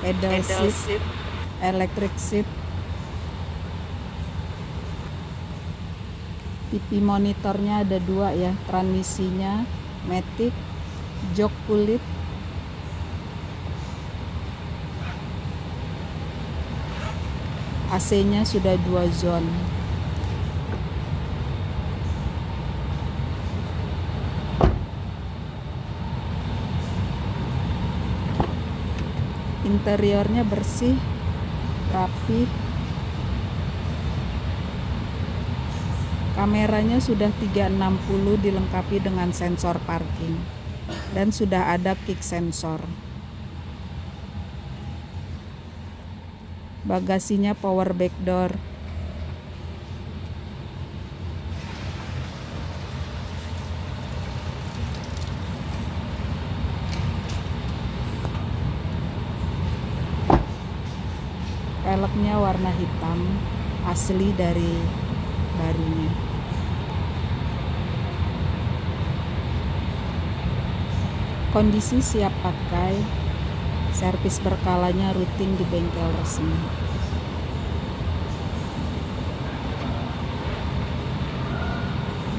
pedal seat, electric seat, TV monitornya ada 2 ya, transmisinya matic, jok kulit, AC-nya sudah 2 zone. Interiornya bersih, rapi. Kameranya sudah 360 dilengkapi dengan sensor parking dan sudah ada kick sensor. Bagasinya power back door. Velgnya warna hitam, asli dari barunya. Kondisi siap pakai, servis berkalanya rutin di bengkel resmi.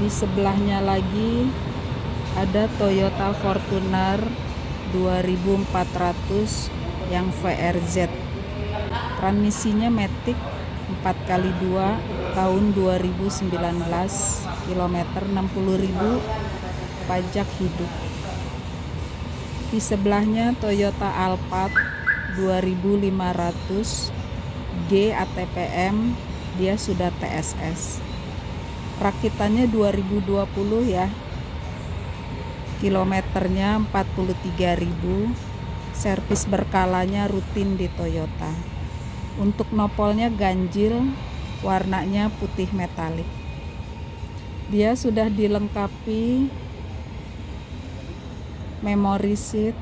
Di sebelahnya lagi ada Toyota Fortuner 2400 yang VRZ. Transmisinya matic 4x2 tahun 2019, kilometer 60.000, pajak hidup. Di sebelahnya Toyota Alphard 2500 G ATPM, dia sudah TSS. Rakitannya 2020 ya. Kilometernya 43.000. Servis berkalanya rutin di Toyota. Untuk nopolnya ganjil, warnanya putih metalik. Dia sudah dilengkapi memory seat,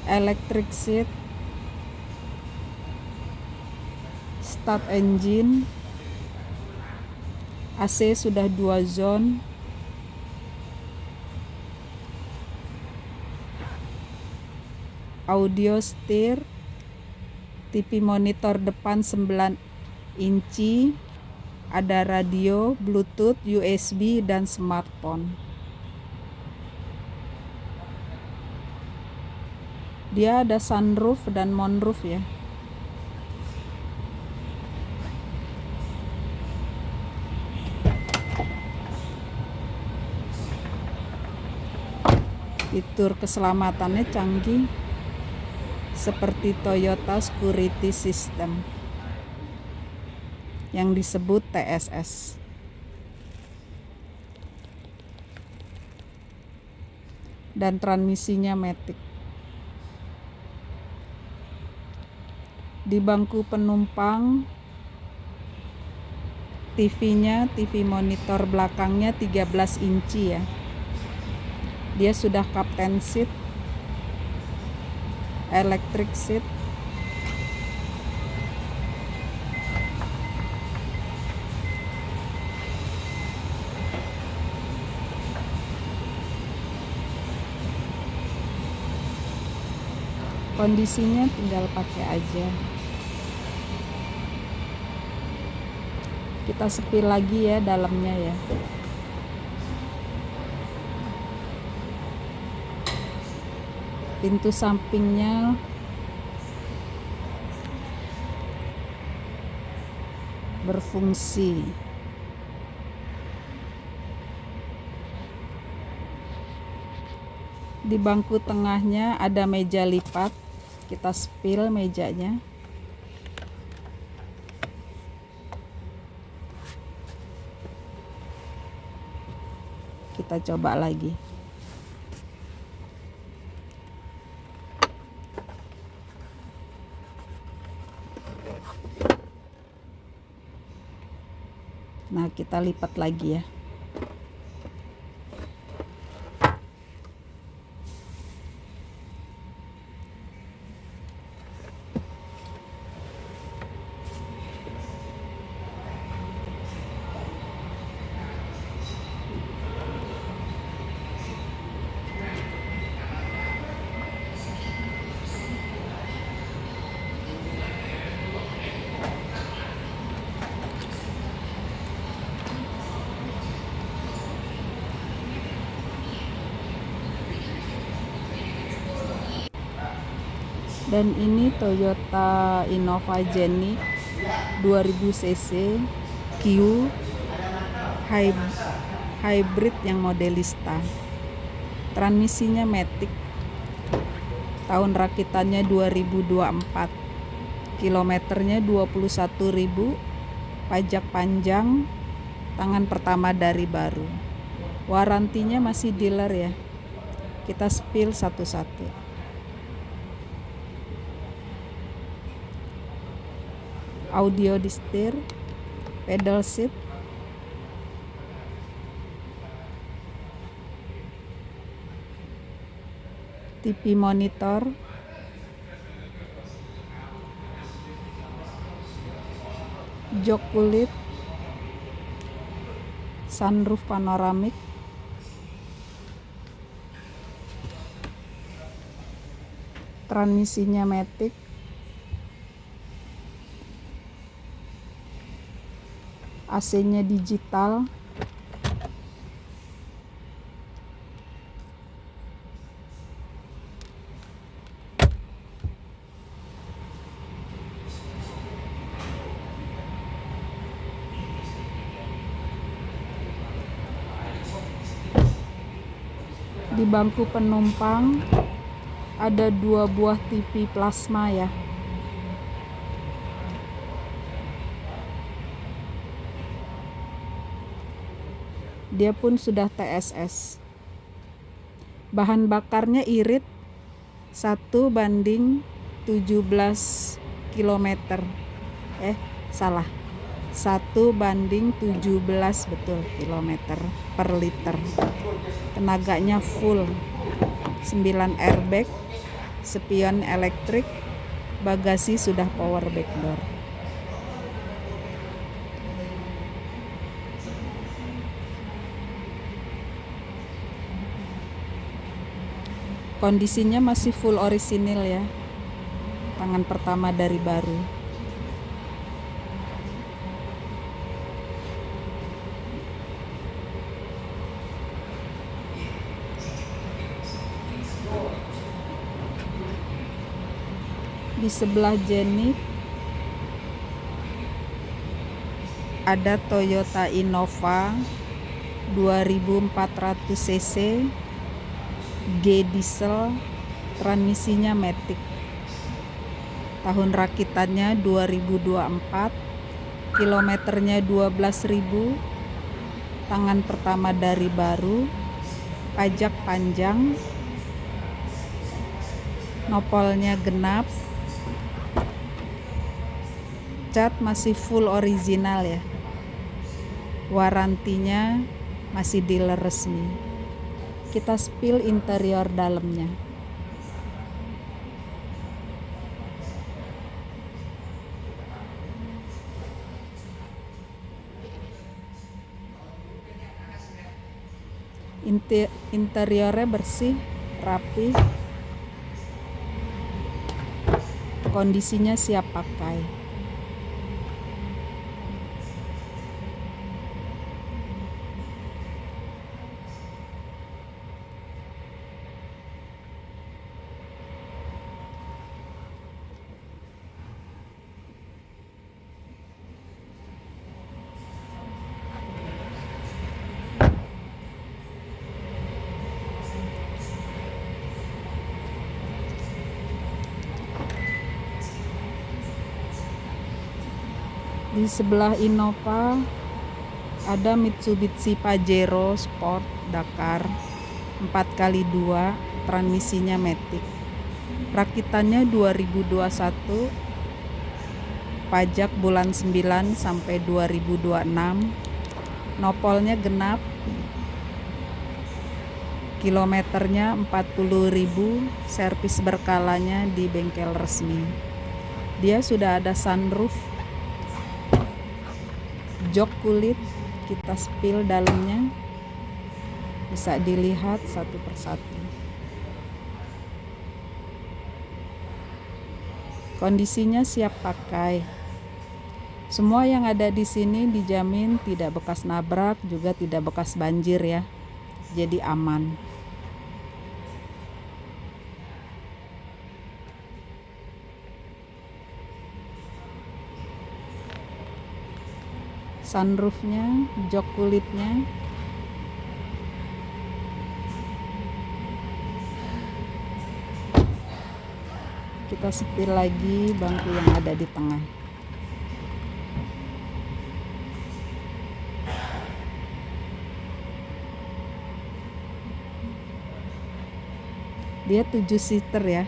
electric seat, start engine, AC sudah 2 zone, audio setir, TV monitor depan 9 inci, ada radio, Bluetooth, USB, dan smartphone. Dia ada sunroof dan moonroof ya. Fitur keselamatannya canggih, seperti Toyota Security System yang disebut TSS. Dan transmisinya matic. Di bangku penumpang, TV-nya, TV monitor belakangnya 13 inci ya. Dia sudah captain seat, electric seat, kondisinya tinggal pakai aja. Kita sepil lagi ya dalamnya ya. Pintu sampingnya berfungsi. Di bangku tengahnya ada meja lipat. Kita sepil mejanya. Kita coba lagi. Nah, kita lipat lagi ya. Dan ini Toyota Innova Genic 2000 cc Q hybrid yang modelista. Transmisinya matic. Tahun rakitannya 2024. Kilometernya 21.000. Pajak panjang. Tangan pertama dari baru. Warantinya masih dealer ya. Kita spill satu-satu. Audio di setir, pedal seat, TV monitor, jok kulit, sunroof panoramik, transmisinya matic, AC-nya digital, di bangku penumpang ada 2 buah TV plasma ya. Dia pun sudah TSS. Bahan bakarnya irit 1:17 km. Salah. 1:17 betul kilometer per liter. Tenaganya full. 9 airbag, spion elektrik, bagasi sudah power back door. Kondisinya masih full orisinil ya. Tangan pertama dari baru. Di sebelah Genic ada Toyota Innova 2400 cc G diesel, transmisinya matic. Tahun rakitannya 2024, kilometernya 12.000. Tangan pertama dari baru, pajak panjang, nopolnya genap, cat masih full original ya. Warantinya masih dealer resmi. Kita spill interior dalamnya. Interiornya bersih, rapi, kondisinya siap pakai. Di sebelah Innova ada Mitsubishi Pajero Sport Dakar 4x2, transmisinya matic. Rakitannya 2021, pajak bulan 9 sampai 2026. Nopolnya genap. Kilometernya 40.000, servis berkalanya di bengkel resmi. Dia sudah ada sunroof, jok kulit, kita spill dalamnya, bisa dilihat satu persatu. Kondisinya siap pakai. Semua yang ada di sini dijamin tidak bekas nabrak, juga tidak bekas banjir ya. Jadi aman. sunroofnya, jok kulitnya. Kita setir lagi bangku yang ada di tengah. Dia 7 seater ya.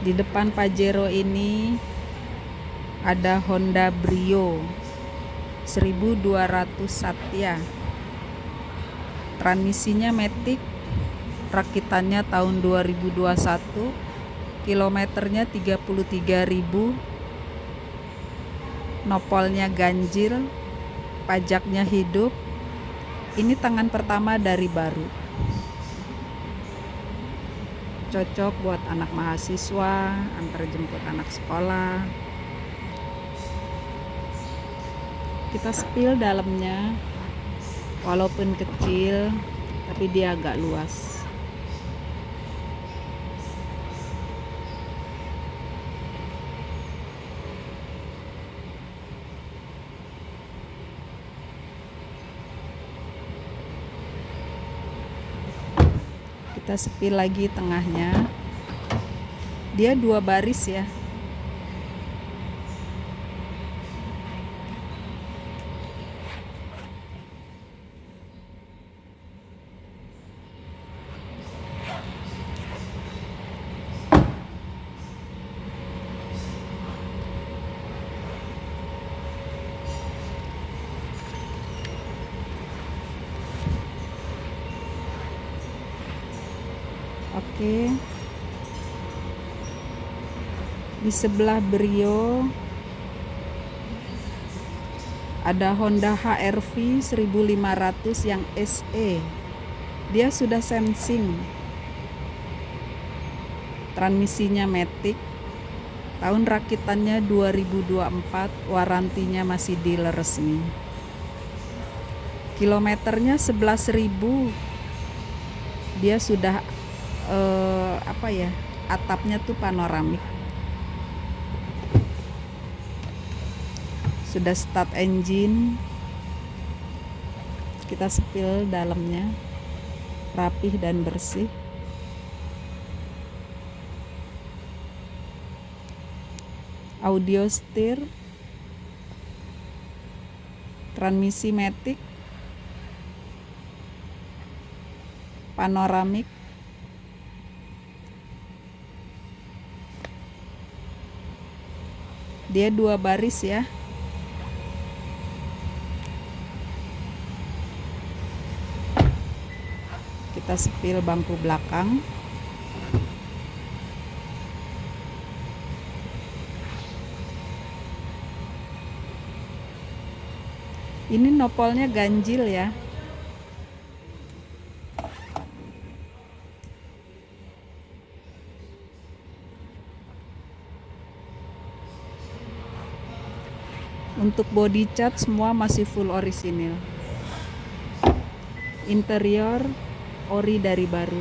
Di depan Pajero ini ada Honda Brio 1200 Satya. Transmisinya matic, rakitannya tahun 2021, kilometernya 33.000, nopolnya ganjil, pajaknya hidup. Ini tangan pertama dari baru. Cocok buat anak mahasiswa, antar jemput anak sekolah. Kita spill dalamnya, walaupun kecil tapi dia agak luas. Kita spill lagi tengahnya. Dia 2 baris ya. Oke. Di sebelah Brio ada Honda HR-V 1500 yang SE. Dia sudah sensing. Transmisinya matic. Tahun rakitannya 2024, warantinya masih dealer resmi. Kilometernya 11.000. Dia sudah atapnya tuh panoramik. Sudah start engine. Kita spill dalamnya, rapih dan bersih. Audio steer, transmisi matic, panoramik. Dia 2 baris ya. Kita spill bangku belakang. Ini nopolnya ganjil ya. Untuk body cat semua masih full orisinil. Interior ori dari baru.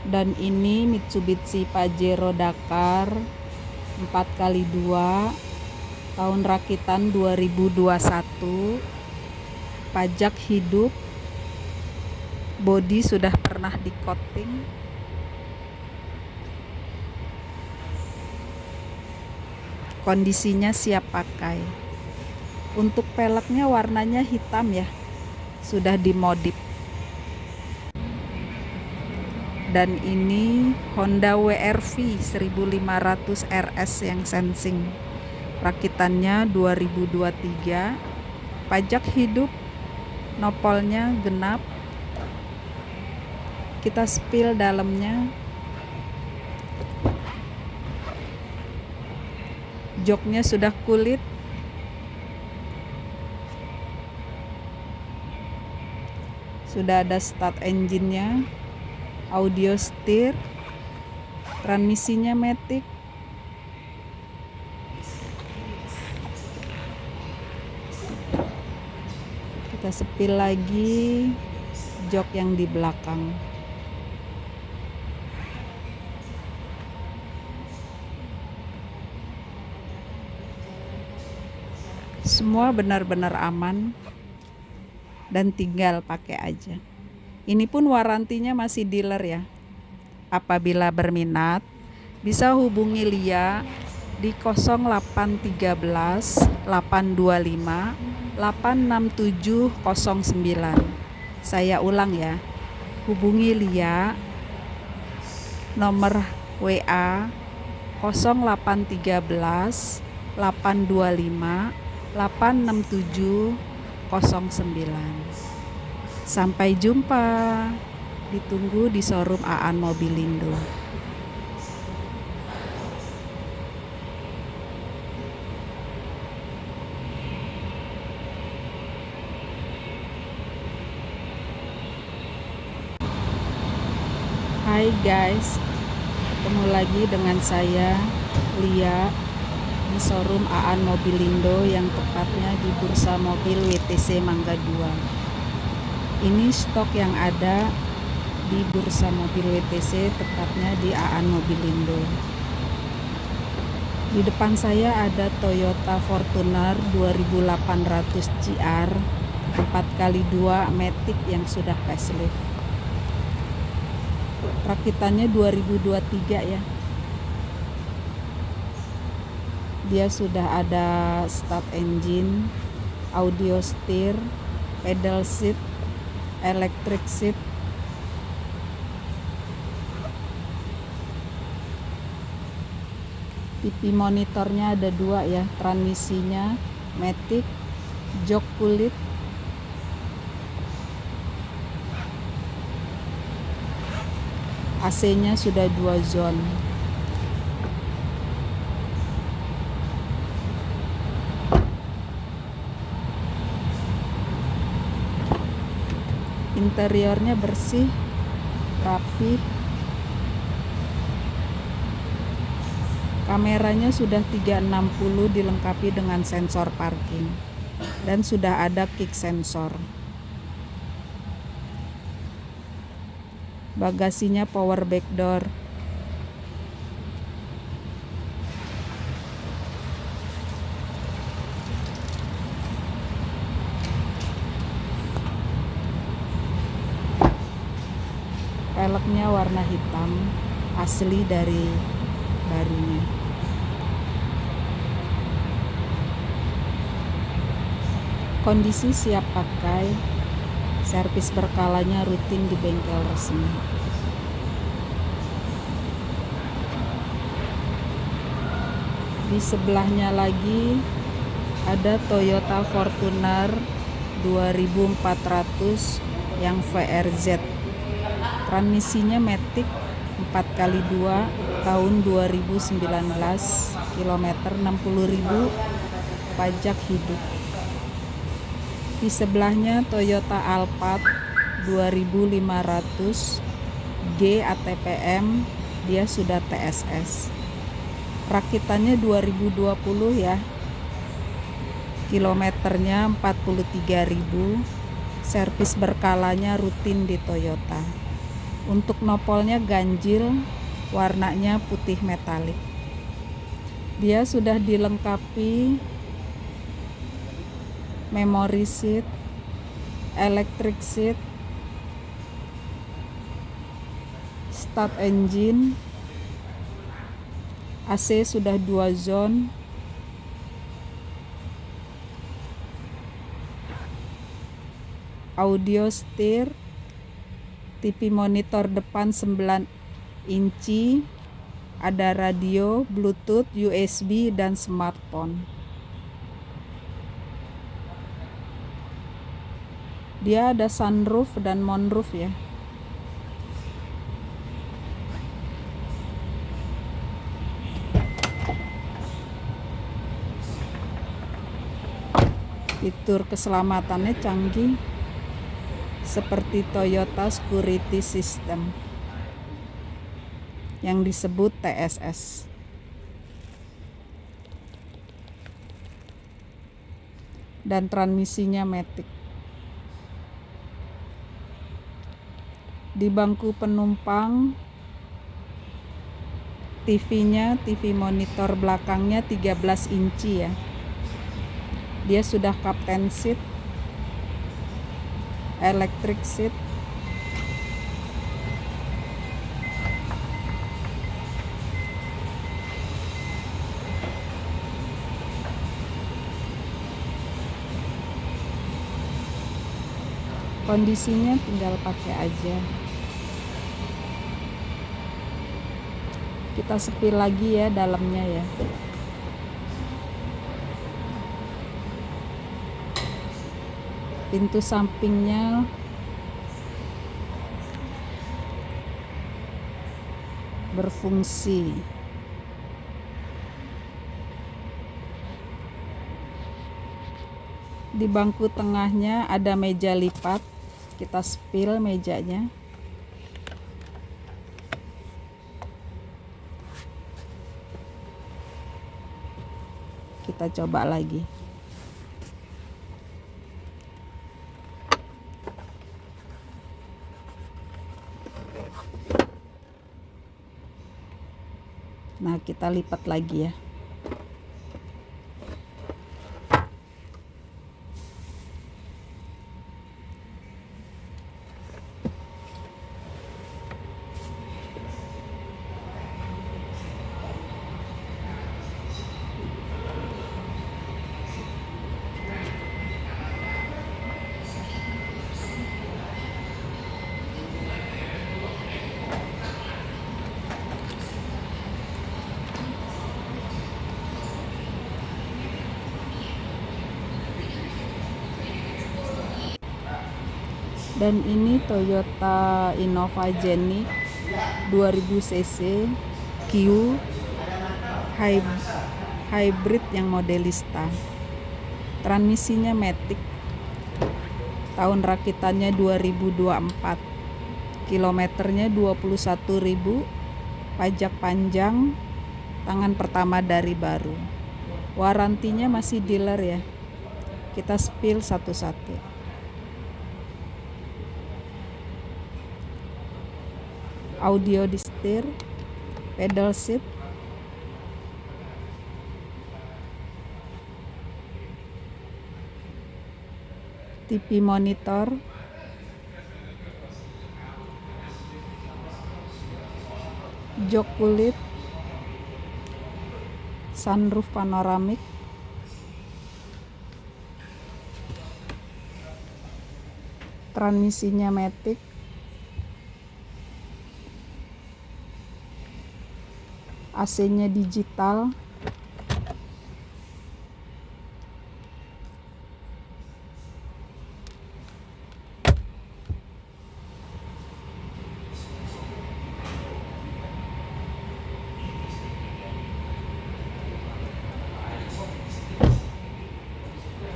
Dan ini Mitsubishi Pajero Dakar 4x2 tahun rakitan 2021, pajak hidup, bodi sudah pernah di coating, kondisinya siap pakai. Untuk peleknya warnanya hitam ya, sudah dimodif. Dan ini Honda WR-V 1500 RS yang sensing, rakitannya 2023, pajak hidup, nopolnya genap. Kita spill dalamnya. Joknya sudah kulit. Sudah ada start engine-nya, audio steer, transmisinya matic. Kita sepil lagi jok yang di belakang. Semua benar-benar aman dan tinggal pakai aja. Ini pun warantinya masih dealer ya. Apabila berminat bisa hubungi Lia di 0813 825 86709. Saya ulang ya. Hubungi Lia nomor WA 0813 825 86709. Sampai jumpa. Ditunggu di showroom Aan Mobilindo. Hai guys, ketemu lagi dengan saya Lia di showroom Aan Mobilindo yang tepatnya di Bursa Mobil WTC Mangga 2. Ini stok yang ada di Bursa Mobil WTC, tepatnya di Aan Mobilindo. Di depan saya ada Toyota Fortuner 2800 GR 4x2 Matic yang sudah facelift. Rakitannya 2023 ya. Dia sudah ada start engine, audio steer, pedal seat, electric seat. TV monitornya ada 2 ya, transmisinya matic, jok kulit. AC-nya sudah 2 zone. Interiornya bersih, rapi. Kameranya sudah 360 dilengkapi dengan sensor parking dan sudah ada kick sensor. Bagasinya power back door. Peleknya warna hitam, asli dari barunya. Kondisi siap pakai, servis berkalanya rutin di bengkel resmi. Di sebelahnya lagi ada Toyota Fortuner 2400 yang VRZ. Transmisinya matic 4x2 tahun 2019, kilometer 60.000, pajak hidup. Di sebelahnya Toyota Alphard 2500 G ATPM, dia sudah TSS. Rakitannya 2020 ya. Kilometernya 43.000. Servis berkalanya rutin di Toyota. Untuk nopolnya ganjil, warnanya putih metalik. Dia sudah dilengkapi memory seat, electric seat, start engine, AC sudah 2 zone, audio steer, TV monitor depan 9 inci, ada radio, Bluetooth, USB, dan smartphone. Dia ada sunroof dan moonroof ya. Fitur keselamatannya canggih. seperti Toyota Security System yang disebut TSS. Dan transmisinya matic. Di bangku penumpang, TV-nya, TV monitor belakangnya 13 inci ya. Dia sudah captain seat, electric seat, kondisinya tinggal pakai aja. Kita sepil lagi ya dalamnya ya. Pintu sampingnya berfungsi. Di bangku tengahnya ada meja lipat. Kita sepil mejanya. Kita coba lagi. Nah, kita lipat lagi ya. Dan ini Toyota Innova Genic 2000 cc Q hybrid yang modelista. Transmisinya matic. Tahun rakitannya 2024. Kilometernya 21.000. Pajak panjang. Tangan pertama dari baru. Warantinya masih dealer ya. Kita spill satu-satu. Audio di setir, pedal seat, TV monitor, jok kulit, sunroof panoramik, transmisinya matic, AC-nya digital,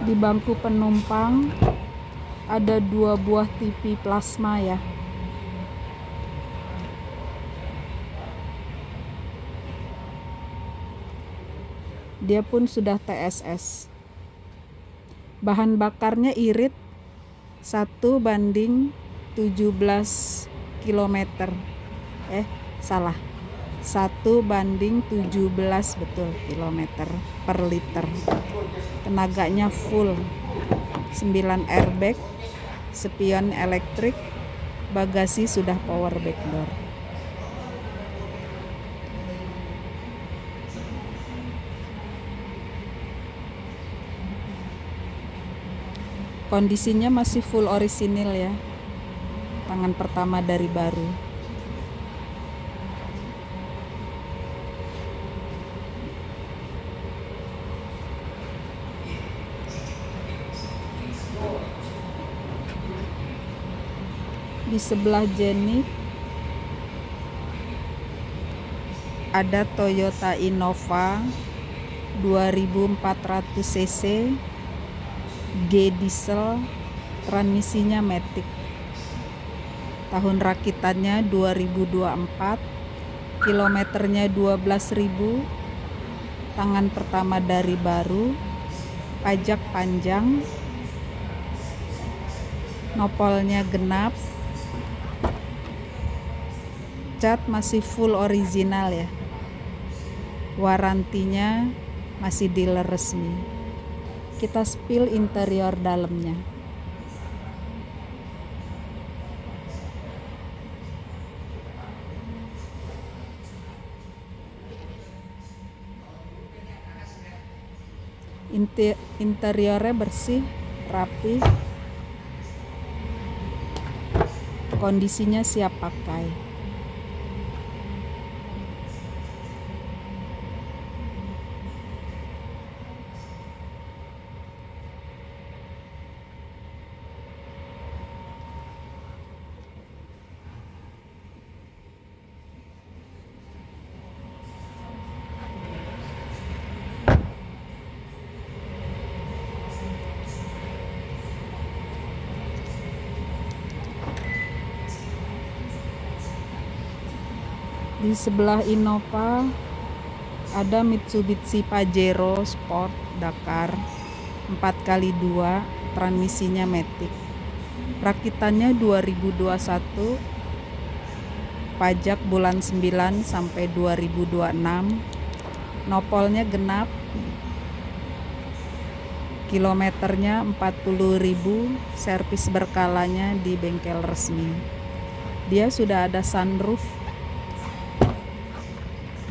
di bangku penumpang ada 2 buah TV plasma ya. Dia pun sudah TSS. Bahan bakarnya irit 1:17 km. Salah. 1:17 betul kilometer per liter. Tenaganya full. 9 airbag, spion elektrik, bagasi sudah power back door. Kondisinya masih full orisinil ya. Tangan pertama dari baru. Di sebelah Genic ada Toyota Innova 2400 cc G diesel, transmisinya matic. Tahun rakitannya 2024. Kilometernya 12.000. Tangan pertama dari baru. Pajak panjang. Nopolnya genap. Cat masih full original ya. Warantinya masih dealer resmi. Kita spill interior dalamnya. Interiornya bersih, rapi. Kondisinya siap pakai. Di sebelah Innova ada Mitsubishi Pajero Sport Dakar 4x2, transmisinya matic. Rakitannya 2021, pajak bulan 9 sampai 2026. Nopolnya genap. Kilometernya 40.000, servis berkalanya di bengkel resmi. Dia sudah ada sunroof,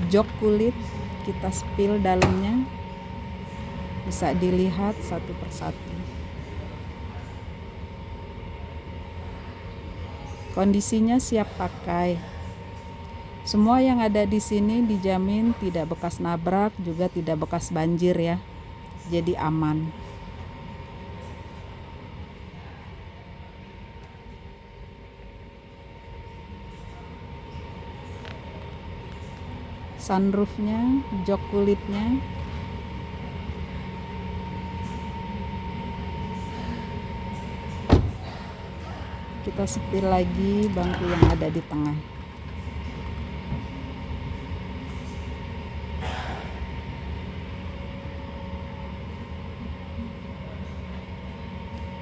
jok kulit. Kita spill dalamnya, bisa dilihat satu persatu. Kondisinya siap pakai. Semua yang ada di sini dijamin tidak bekas nabrak, juga tidak bekas banjir ya. Jadi aman. Sunroofnya, jok kulitnya. Kita spill lagi bangku yang ada di tengah.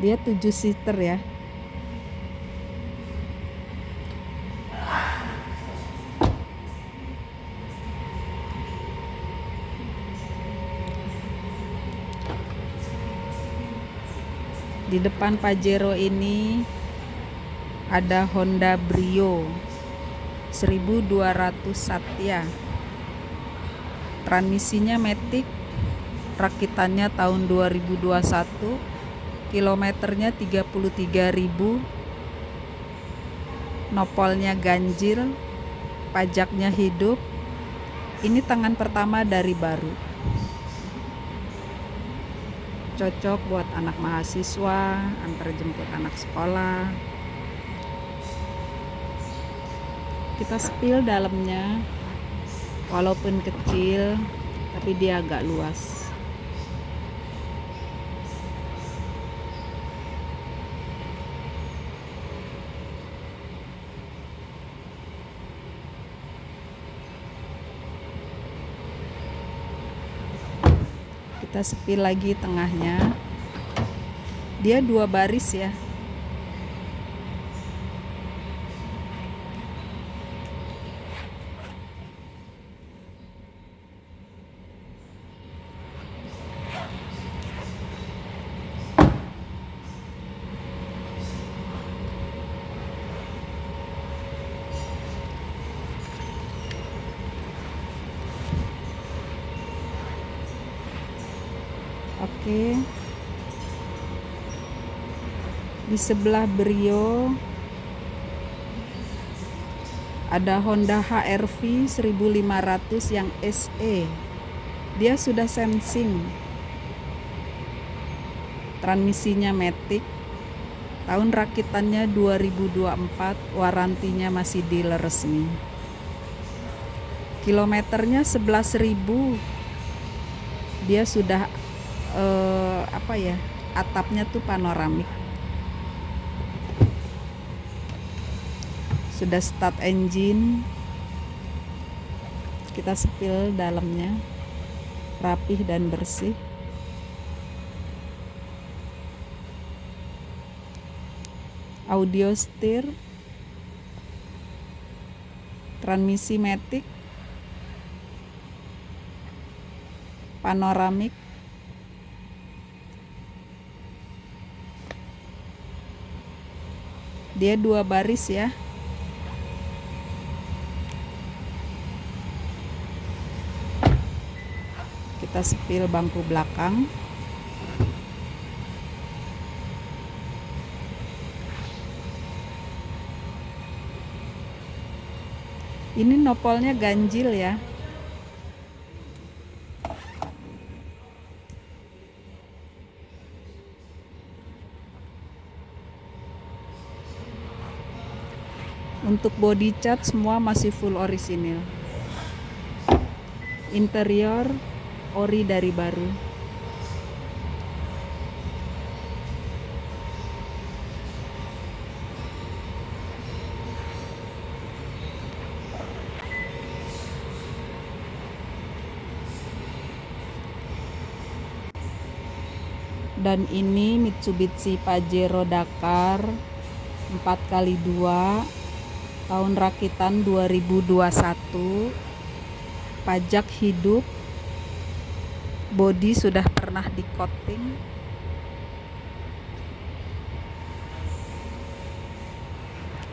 Dia 7 seater ya. Di depan Pajero ini ada Honda Brio 1200 Satya. Transmisinya matic. Rakitannya tahun 2021. Kilometernya 33.000. Nopolnya ganjil. Pajaknya hidup. Ini tangan pertama dari baru. Cocok buat anak mahasiswa, antar jemput anak sekolah. Kita spill dalamnya, walaupun kecil tapi dia agak luas. Kita spill lagi tengahnya. Dia 2 baris ya. Oke. Di sebelah Brio ada Honda HR-V 1500 yang SE. Dia sudah sensing. Transmisinya matic. Tahun rakitannya 2024, warantinya masih dealer resmi. Kilometernya 11.000. Dia sudah atapnya tuh panoramik. Sudah start engine, kita sepil dalamnya, rapih dan bersih. Audio steer, transmisi matic, panoramik, dia 2 baris ya. Kita sepil bangku belakang. Ini nopolnya ganjil ya. Untuk body cat semua masih full orisinil. Interior ori dari baru. Dan ini Mitsubishi Pajero Dakar 4x2 tahun rakitan 2021. Pajak hidup, bodi sudah pernah di coating.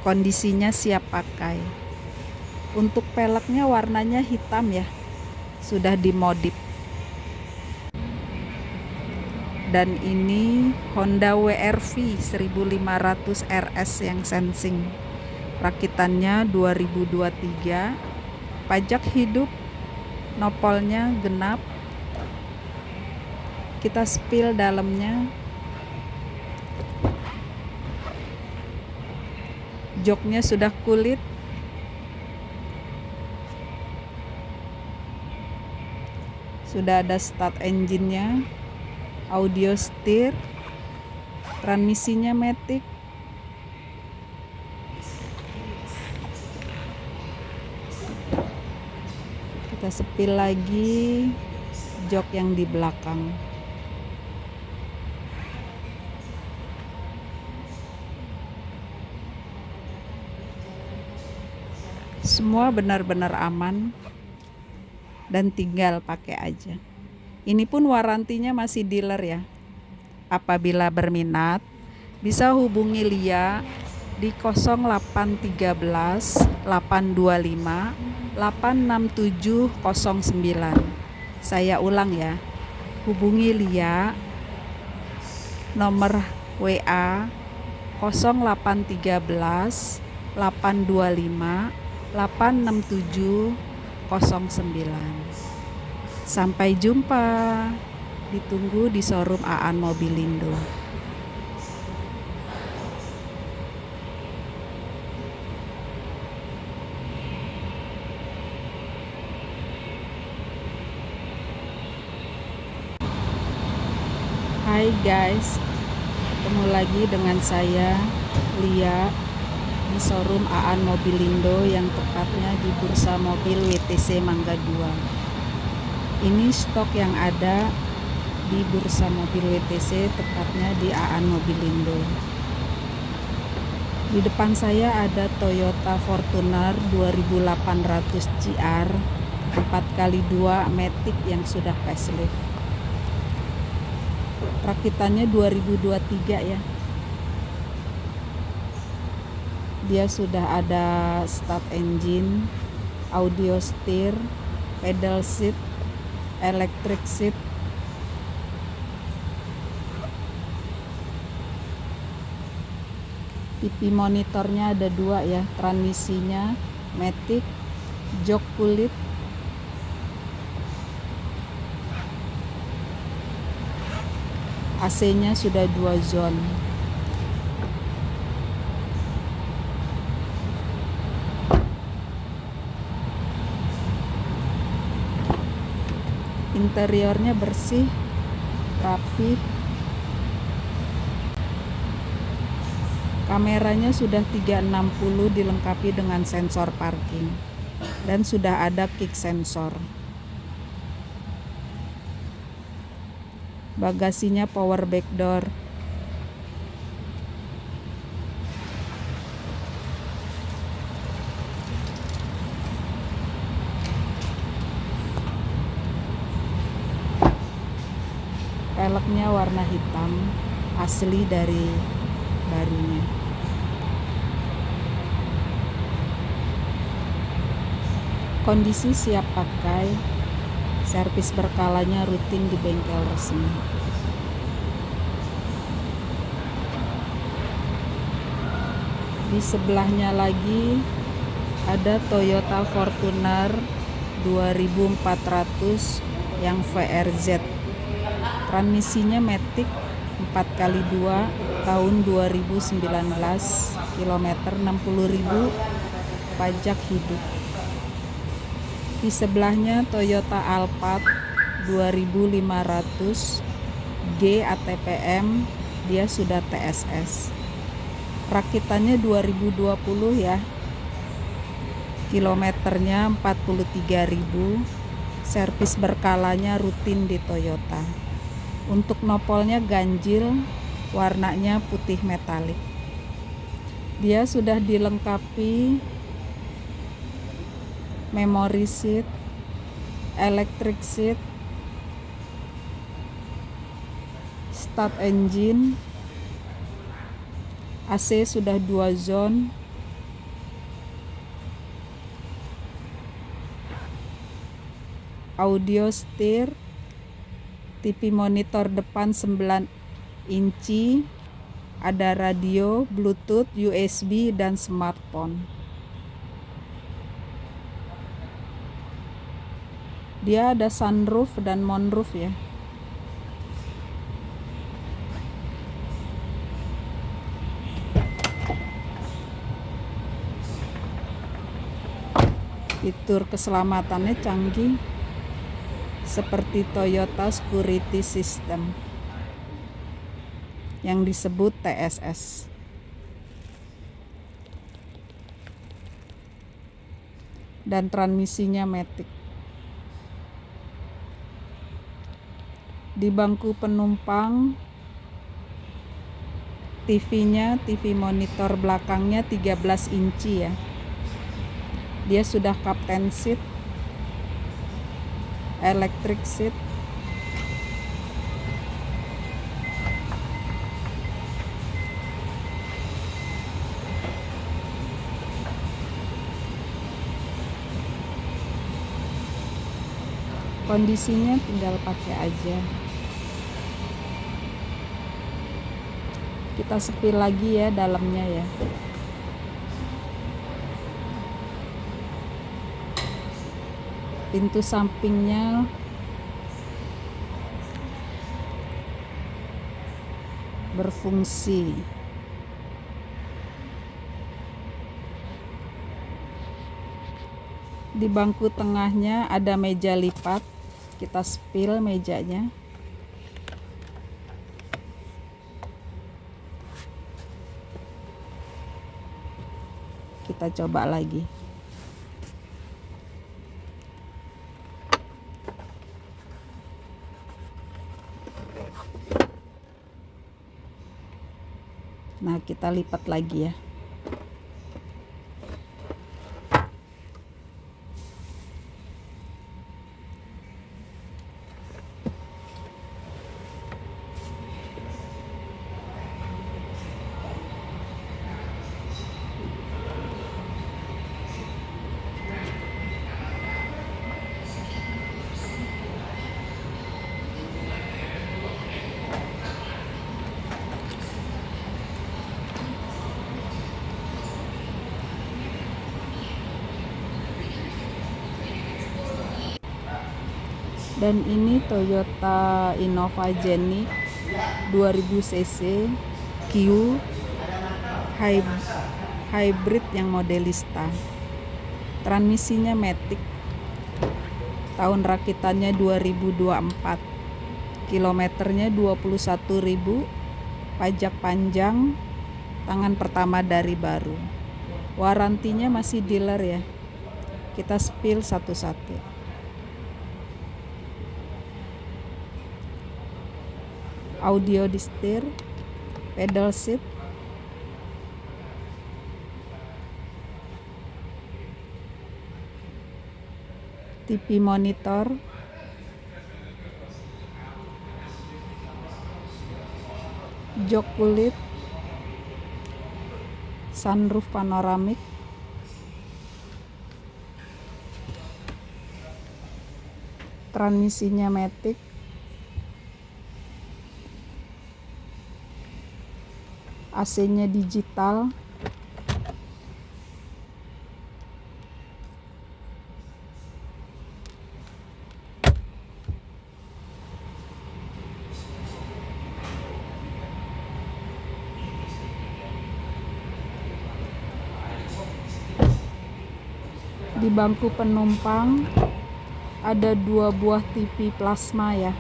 Kondisinya siap pakai. Untuk peleknya warnanya hitam ya, sudah dimodif. Dan ini Honda WR-V 1500 RS yang sensing, rakitannya 2023. Pajak hidup, nopolnya genap. Kita spill dalamnya. Joknya sudah kulit. Sudah ada start engine-nya. Audio steer. Transmisinya matic. Kita sepil lagi jok yang di belakang. Semua benar-benar aman dan tinggal pakai aja. Ini pun warantinya masih dealer ya. Apabila berminat bisa hubungi Lia di 0813 825 86709. Saya ulang ya. Hubungi Lia nomor WA 0813 825 86709. Sampai jumpa. Ditunggu di showroom Aan Mobilindo. Hai guys, ketemu lagi dengan saya Lia di showroom Aan Mobilindo yang tepatnya di Bursa Mobil WTC Mangga 2. Ini stok yang ada di Bursa Mobil WTC, tepatnya di Aan Mobilindo. Di depan saya ada Toyota Fortuner 2800 GR 4x2 matic yang sudah facelift. Rakitannya 2023 ya. Dia sudah ada start engine, audio steer, pedal seat, electric seat. TV monitornya ada 2 ya, transmisinya matic, jok kulit. AC-nya sudah 2 zone. Interiornya bersih, rapi. Kameranya sudah 360 dilengkapi dengan sensor parking dan sudah ada kick sensor. Bagasinya power back door. Peleknya warna hitam, asli dari barunya. Kondisi siap pakai, servis berkalanya rutin di bengkel resmi. Di sebelahnya lagi ada Toyota Fortuner 2400 yang VRZ. Transmisinya Matic 4x2 tahun 2019, kilometer 60.000, pajak hidup. Di sebelahnya Toyota Alphard 2500 G ATPM, dia sudah TSS. Rakitannya 2020 ya. Kilometernya 43.000. Servis berkalanya rutin di Toyota. Untuk nopolnya ganjil, warnanya putih metalik. Dia sudah dilengkapi memory seat, electric seat, start engine, AC sudah 2 zone, audio steer, TV monitor depan 9 inci, ada radio, Bluetooth, USB, dan smartphone. Dia ada sunroof dan moonroof ya. Fitur keselamatannya canggih, seperti Toyota Security System yang disebut TSS. Dan transmisinya Matic. Di bangku penumpang, TV-nya, TV monitor belakangnya 13 inci ya. Dia sudah captain seat, electric seat, kondisinya tinggal pakai aja. Kita sepil lagi ya dalamnya ya. Pintu sampingnya berfungsi. Di bangku tengahnya ada meja lipat. Kita sepil mejanya. Kita coba lagi. Nah, kita lipat lagi ya. Dan ini Toyota Innova Genic 2000 cc Q hybrid yang modelista. Transmisinya Matic. Tahun rakitannya 2024. Kilometernya 21.000. Pajak panjang tangan pertama dari baru. Warantinya masih dealer ya. Kita spill satu-satu. Audio di setir, pedal seat, TV monitor, jok kulit, sunroof panoramik, transmisinya matic, AC-nya digital, di bangku penumpang ada 2 buah TV plasma ya.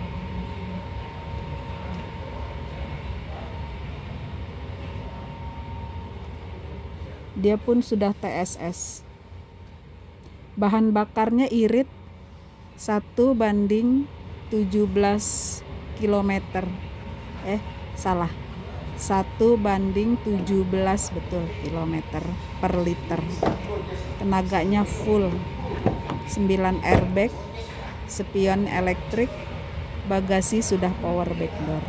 Dia pun sudah TSS. Bahan bakarnya irit 1:17 km. Salah. 1:17 betul kilometer per liter. Tenaganya full. 9 airbag, spion elektrik, bagasi sudah power back door.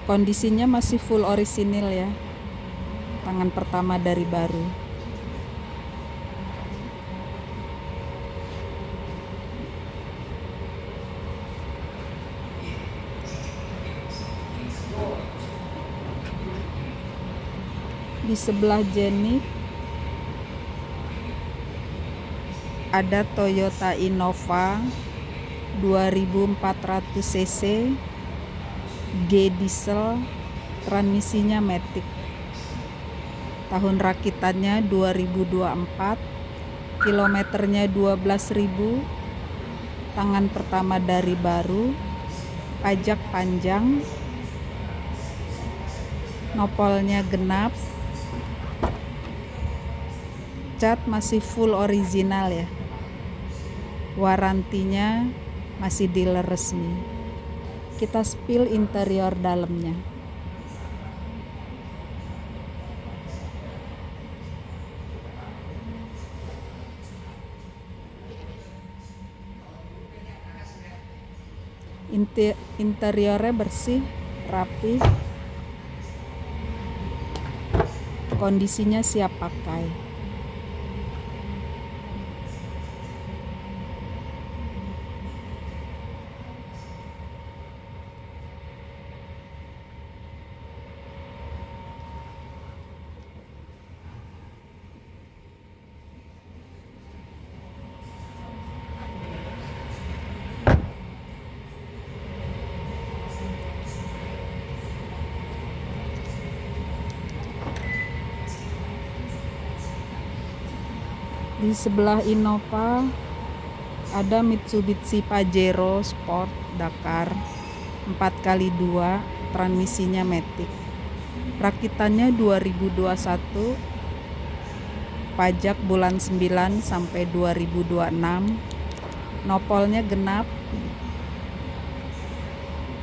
Kondisinya masih full orisinil ya. Tangan pertama dari baru. Di sebelah Jenik ada Toyota Innova 2400 cc G diesel, transmisinya matic. Tahun rakitannya 2024, kilometernya 12.000, tangan pertama dari baru, pajak panjang, nopolnya genap, cat masih full original ya. Warantinya masih dealer resmi. Kita spill interior dalamnya. Interiornya bersih, rapi, kondisinya siap pakai. Di sebelah Innova ada Mitsubishi Pajero Sport Dakar 4x2, transmisinya matic. Rakitannya 2021, pajak bulan 9 sampai 2026, nopolnya genap,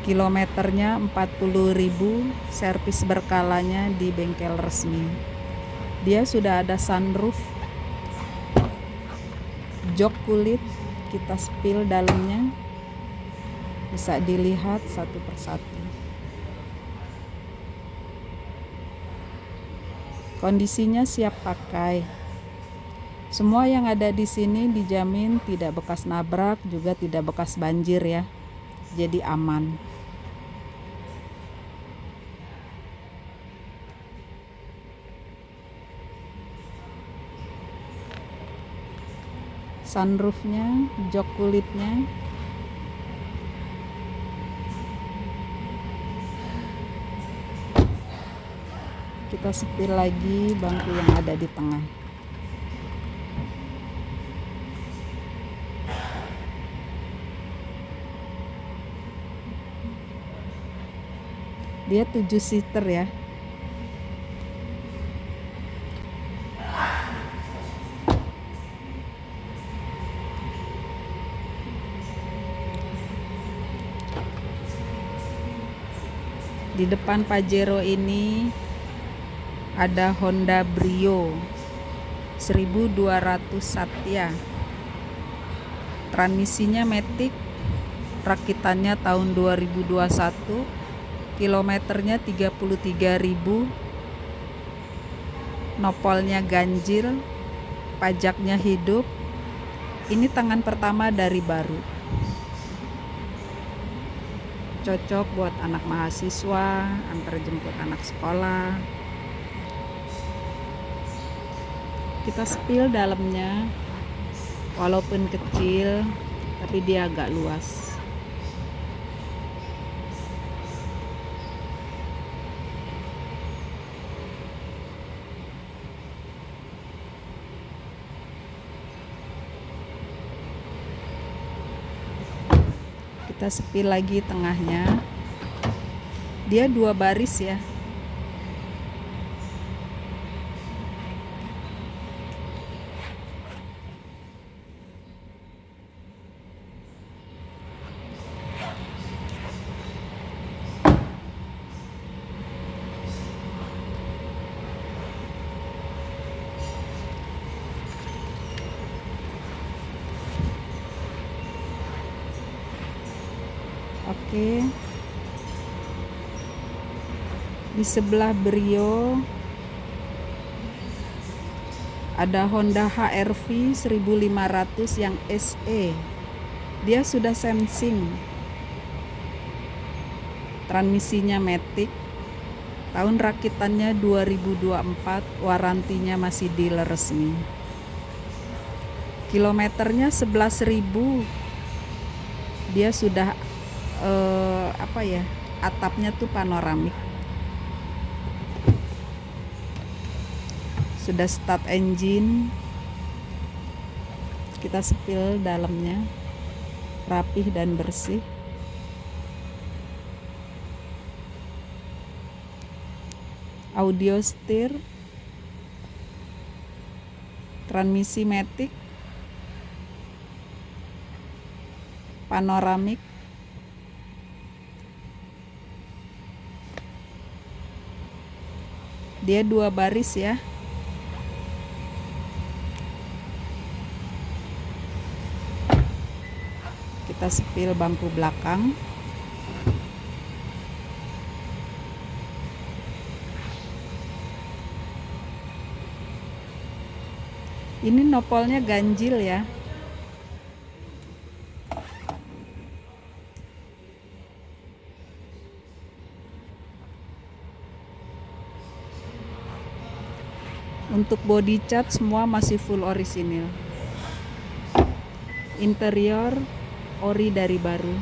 kilometernya 40.000, servis berkalanya di bengkel resmi. Dia sudah ada sunroof, jok kulit, kita spill dalamnya, bisa dilihat satu persatu. Kondisinya siap pakai. Semua yang ada di sini dijamin tidak bekas nabrak, juga tidak bekas banjir ya. Jadi aman. Sunroofnya, jok kulitnya, kita spill lagi bangku yang ada di tengah. Dia 7 seater ya. Di depan Pajero ini ada Honda Brio 1200 Satya. Transmisinya matic, rakitannya tahun 2021, kilometernya 33.000, nopolnya ganjil, pajaknya hidup. Ini tangan pertama dari baru. Cocok buat anak mahasiswa, antar jemput anak sekolah. Kita spill dalamnya, walaupun kecil tapi dia agak luas. Kita spill lagi tengahnya. Dia 2 baris ya. Oke. Di sebelah Brio ada Honda HR-V 1500 yang SE. Dia sudah sensing. Transmisinya matic. Tahun rakitannya 2024, warantinya masih dealer resmi. Kilometernya 11.000. Dia sudah atapnya tuh panoramik. Sudah start engine. Kita spill dalamnya, rapih dan bersih. Audio steer, transmisi matic, panoramik. Dia 2 baris ya. Kita spill bangku belakang. Ini nopolnya ganjil ya. Untuk body cat semua masih full orisinil. Interior ori dari baru.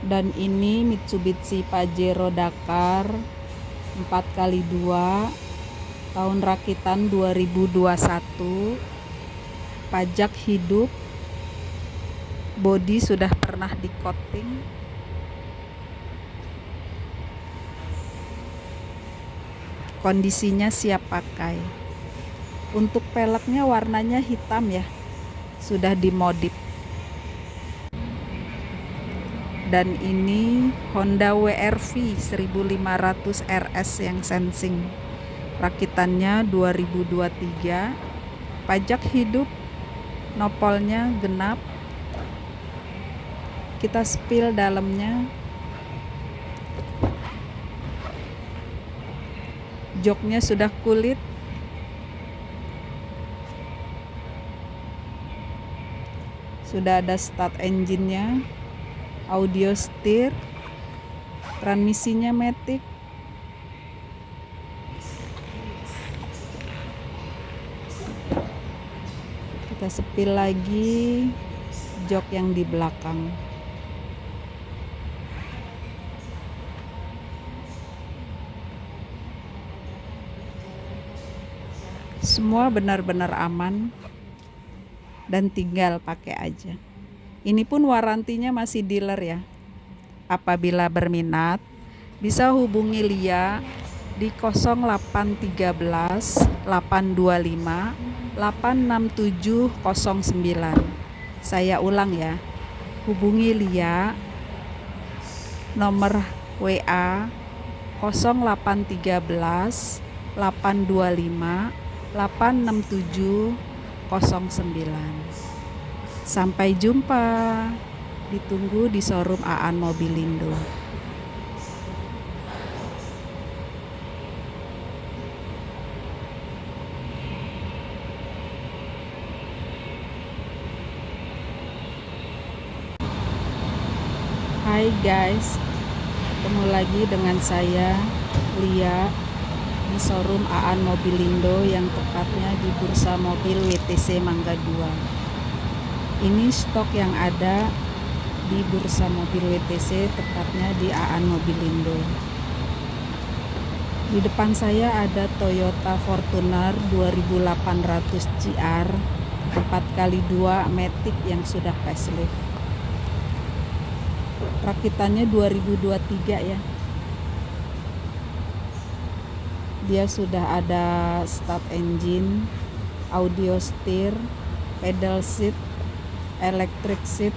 Dan ini Mitsubishi Pajero Dakar 4x2 tahun rakitan 2021, pajak hidup, bodi sudah pernah di coating. Kondisinya siap pakai. Untuk peleknya warnanya hitam ya, sudah dimodif. Dan ini Honda WR-V 1500 RS yang sensing. Rakitannya 2023, pajak hidup, nopolnya genap. Kita spill dalamnya. Joknya sudah kulit. Sudah ada start engine-nya. Audio steer, transmisinya matic. Kita spill lagi jok yang di belakang. Semua benar-benar aman dan tinggal pakai aja. Ini pun warantinya masih dealer ya. Apabila berminat, bisa hubungi Lia di 0813 825 86709. Saya ulang ya. Hubungi Lia nomor WA 0813 825 86709. Sampai jumpa. Ditunggu di showroom Aan Mobilindo. Hai guys, ketemu lagi dengan saya Lia di showroom Aan Mobilindo yang tepatnya di Bursa Mobil WTC Mangga 2. Ini stok yang ada di Bursa Mobil WTC, tepatnya di Aan Mobilindo. Di depan saya ada Toyota Fortuner 2800 GR 4x2 Matic yang sudah facelift. Rakitannya 2023 ya. Dia sudah ada start engine, audio steer, pedal seat, electric seat,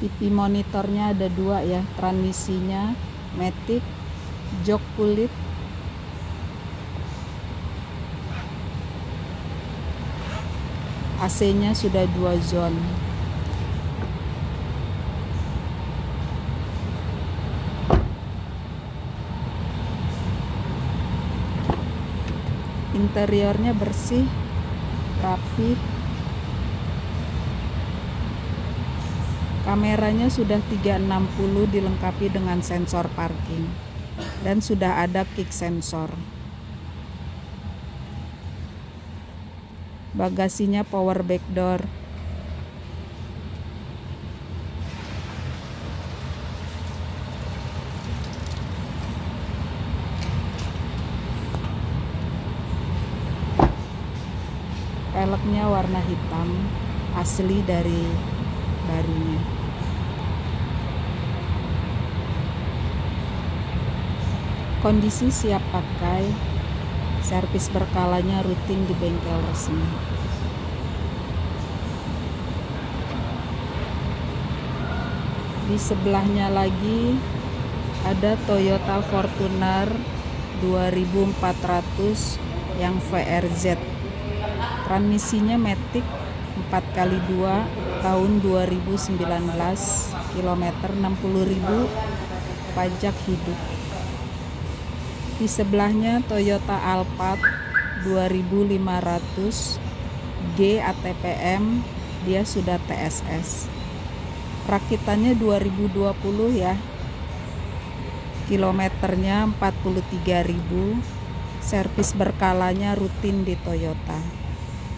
TV monitornya ada 2 ya, transmisinya Matic, jok kulit, AC-nya sudah 2 zone. Interiornya bersih, rapi. Kameranya sudah 360 dilengkapi dengan sensor parking dan sudah ada kick sensor. Bagasinya power back door. Peleknya warna hitam, asli dari barunya. Kondisi siap pakai, servis berkalanya rutin di bengkel resmi. Di sebelahnya lagi ada Toyota Fortuner 2400 yang VRZ. Transmisinya Matic 4x2 tahun 2019, kilometer 60.000, pajak hidup. Di sebelahnya Toyota Alphard 2500 G ATPM, dia sudah TSS. Rakitannya 2020 ya. Kilometernya 43.000. Servis berkalanya rutin di Toyota.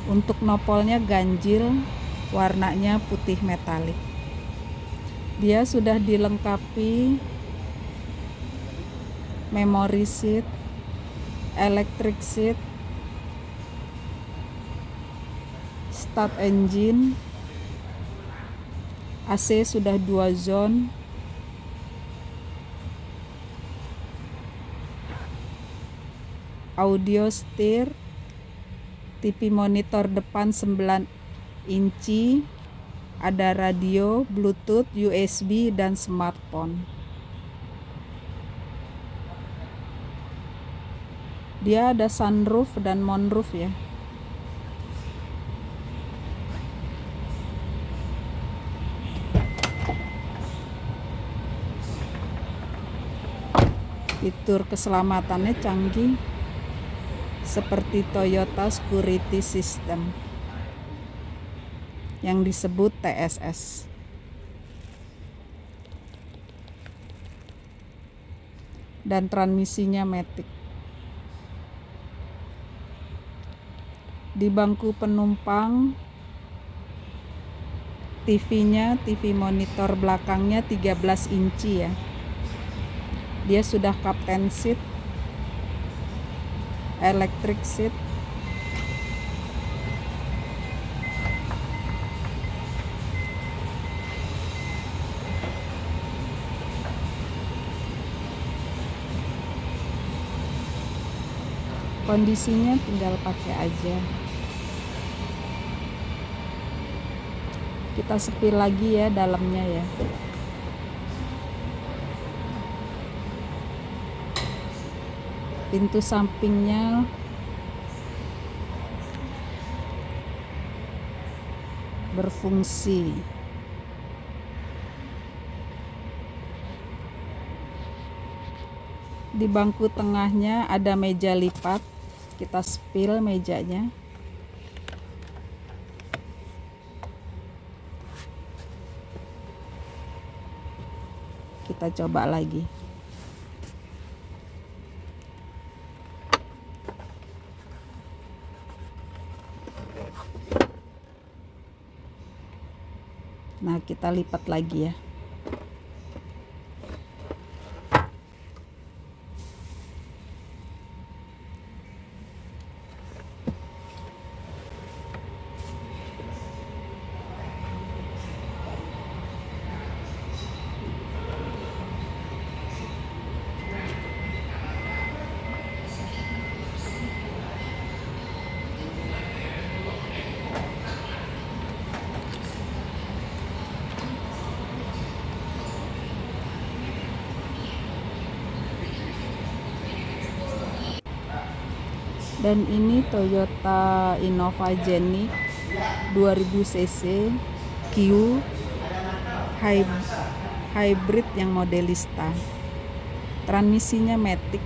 Untuk nopolnya ganjil, warnanya putih metalik. Dia sudah dilengkapi memory seat, electric seat, start engine, AC sudah 2 zone, audio steer, TV monitor depan 9 inci, ada radio, Bluetooth, USB, dan smartphone. Dia ada sunroof dan moonroof ya. Fitur keselamatannya canggih, seperti Toyota Security System yang disebut TSS. Dan transmisinya Matic. Di bangku penumpang, TV monitor belakangnya 13 inci ya. Dia sudah captain seat, electric seat. Kondisinya tinggal pakai aja. Kita sepil lagi ya dalamnya ya. Pintu sampingnya berfungsi. Di bangku tengahnya ada meja lipat. Kita sepil mejanya. Kita coba lagi. Nah, kita lipat lagi ya. Dan ini Toyota Innova Genic 2000 cc Q hybrid yang modelista. Transmisinya matic.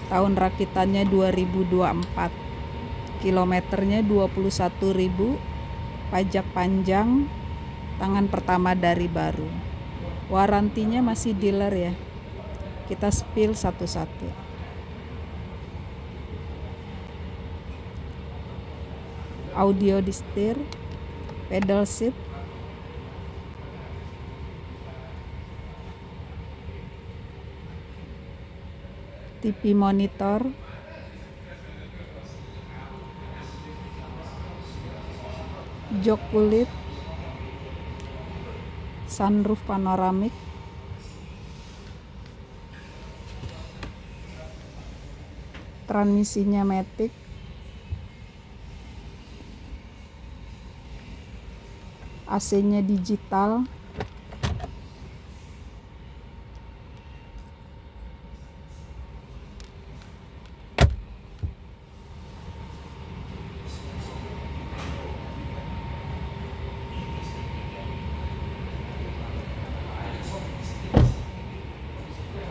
Tahun rakitannya 2024. Kilometernya 21.000. Pajak panjang. Tangan pertama dari baru. Warantinya masih dealer ya. Kita spill satu-satu. Audio di setir, pedal seat, TV monitor, jok kulit, sunroof panoramik, transmisinya matic, AC-nya digital,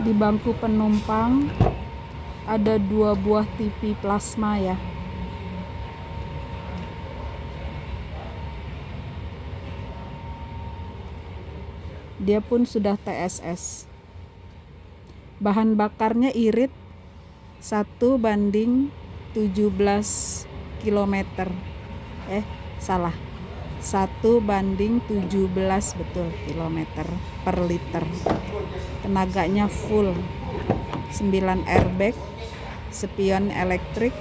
di bangku penumpang ada 2 buah TV plasma ya. Dia pun sudah TSS. Bahan bakarnya irit 1:17 km. Salah. 1:17 betul kilometer per liter. Tenaganya full. 9 airbag, spion elektrik,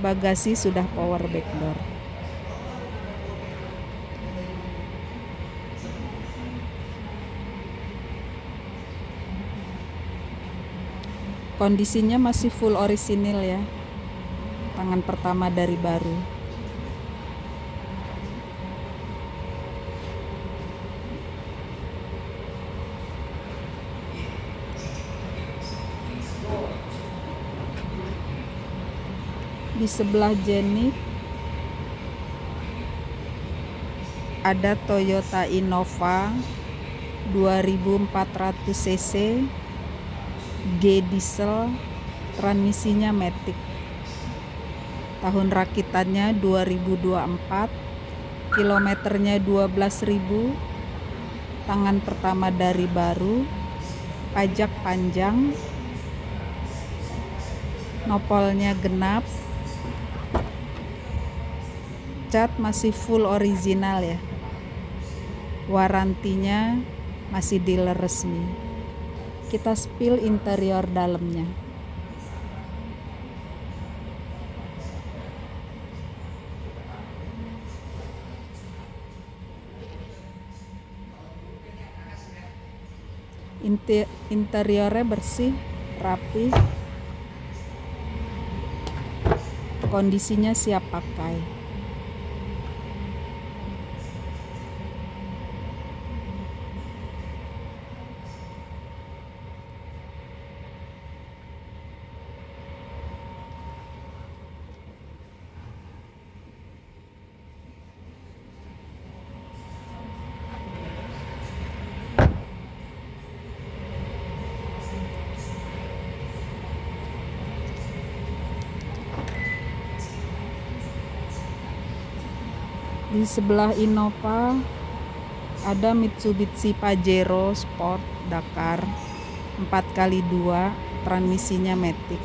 bagasi sudah power back door. Kondisinya masih full orisinil ya. Tangan pertama dari baru. Di sebelah Genic ada Toyota Innova 2400 cc G diesel, transmisinya matic. Tahun rakitannya 2024, kilometernya 12.000. Tangan pertama dari baru, pajak panjang, nopolnya genap, cat masih full original ya. Warantinya masih dealer resmi. Kita spill interior dalamnya. Interiornya bersih, rapi, kondisinya siap pakai. Di sebelah Innova ada Mitsubishi Pajero Sport Dakar 4x2, transmisinya matic.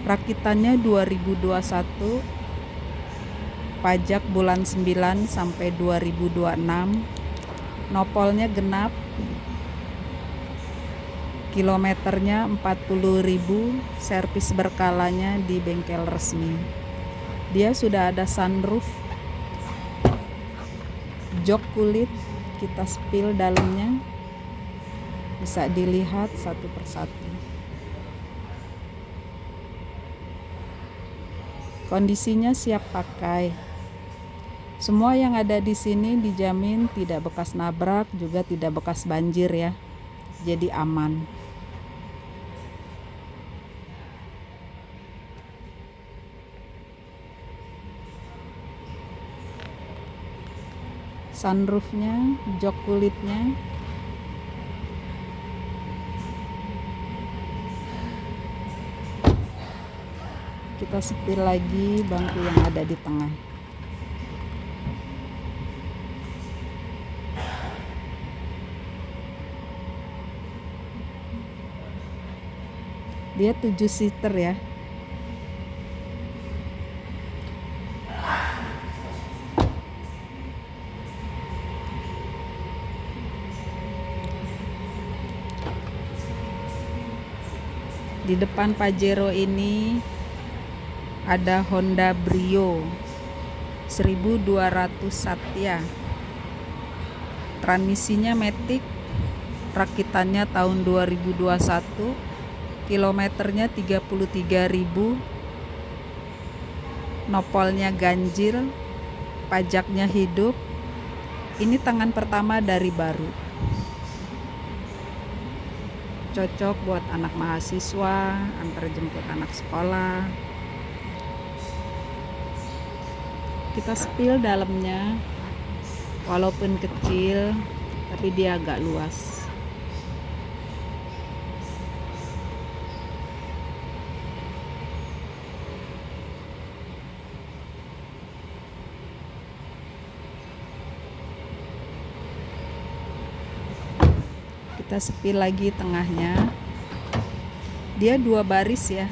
Rakitannya 2021, pajak bulan 9 sampai 2026. Nopolnya genap. Kilometernya 40.000, servis berkalanya di bengkel resmi. Dia sudah ada sunroof, jok kulit, kita spill dalamnya, bisa dilihat satu persatu. Kondisinya siap pakai. Semua yang ada di sini dijamin tidak bekas nabrak, juga tidak bekas banjir ya. Jadi aman. Sunroofnya, jok kulitnya, kita spill lagi bangku yang ada di tengah. Dia 7 seater ya. Di depan Pajero ini ada Honda Brio 1200 Satya. Transmisinya matic, rakitannya tahun 2021, kilometernya 33.000, nopolnya ganjil, pajaknya hidup. Ini tangan pertama dari baru. Cocok buat anak mahasiswa, antar jemput anak sekolah. Kita spill dalamnya, walaupun kecil tapi dia agak luas. Kita spill lagi tengahnya. Dia 2 baris ya.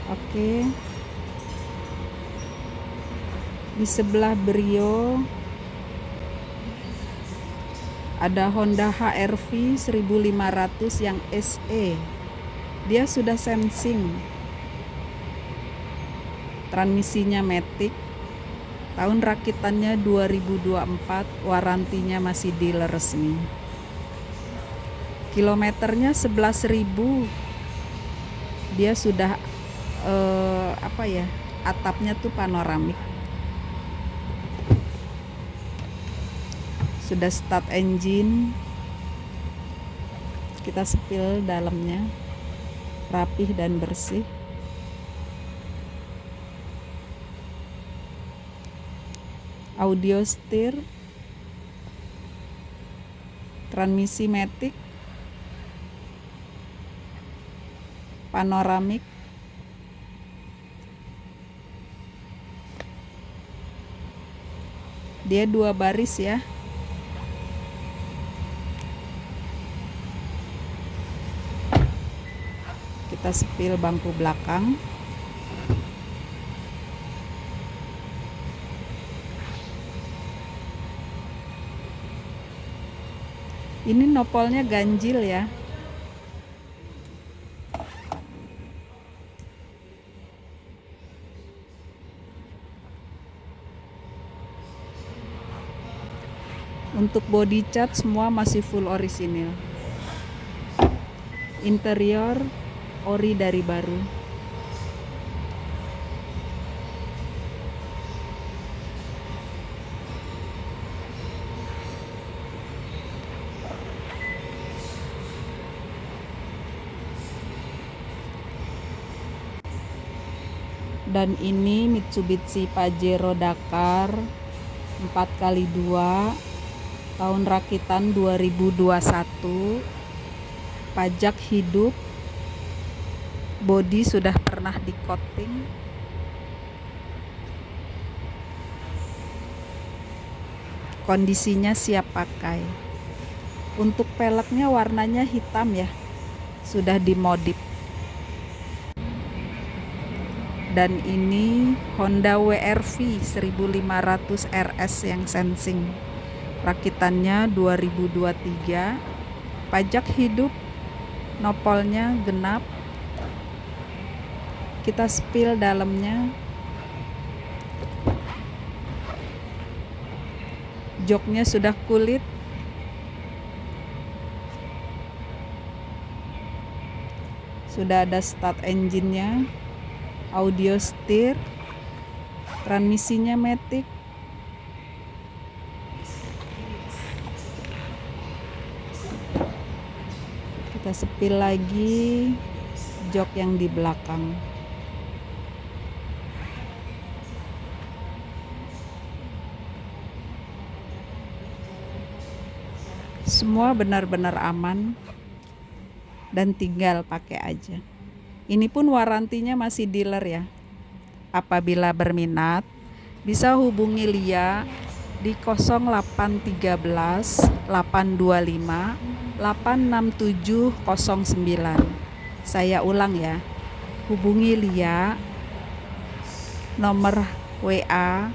Oke. Di sebelah Brio ada Honda HR-V 1500 yang SE. Dia sudah sensing. Transmisinya matic. Tahun rakitannya 2024, warantinya masih dealer resmi. Kilometernya 11.000. Dia sudah atapnya tuh panoramik. Sudah start engine. Kita spill dalamnya, rapih dan bersih. Audio setir, transmisi matic, panoramik, Dia 2 baris ya. Kita sepil bangku belakang. Ini nopolnya ganjil ya. Untuk body cat semua masih full orisinil. Interior ori dari baru. Dan ini Mitsubishi Pajero Dakar 4x2 tahun rakitan 2021, pajak hidup, bodi sudah pernah di coating, kondisinya siap pakai. Untuk peleknya warnanya hitam ya, sudah dimodif. Dan ini Honda WR-V 1500 RS yang sensing, rakitannya 2023, pajak hidup, nopolnya genap. Kita spill dalamnya. Joknya sudah kulit. Sudah ada start engine-nya, audio steer, transmisinya matic. Kita sepil lagi jok yang di belakang. Semua benar-benar aman dan tinggal pakai aja. Ini pun warantinya masih dealer ya. Apabila berminat bisa hubungi Lia di 0813 825 86709. Saya ulang ya. Hubungi Lia nomor WA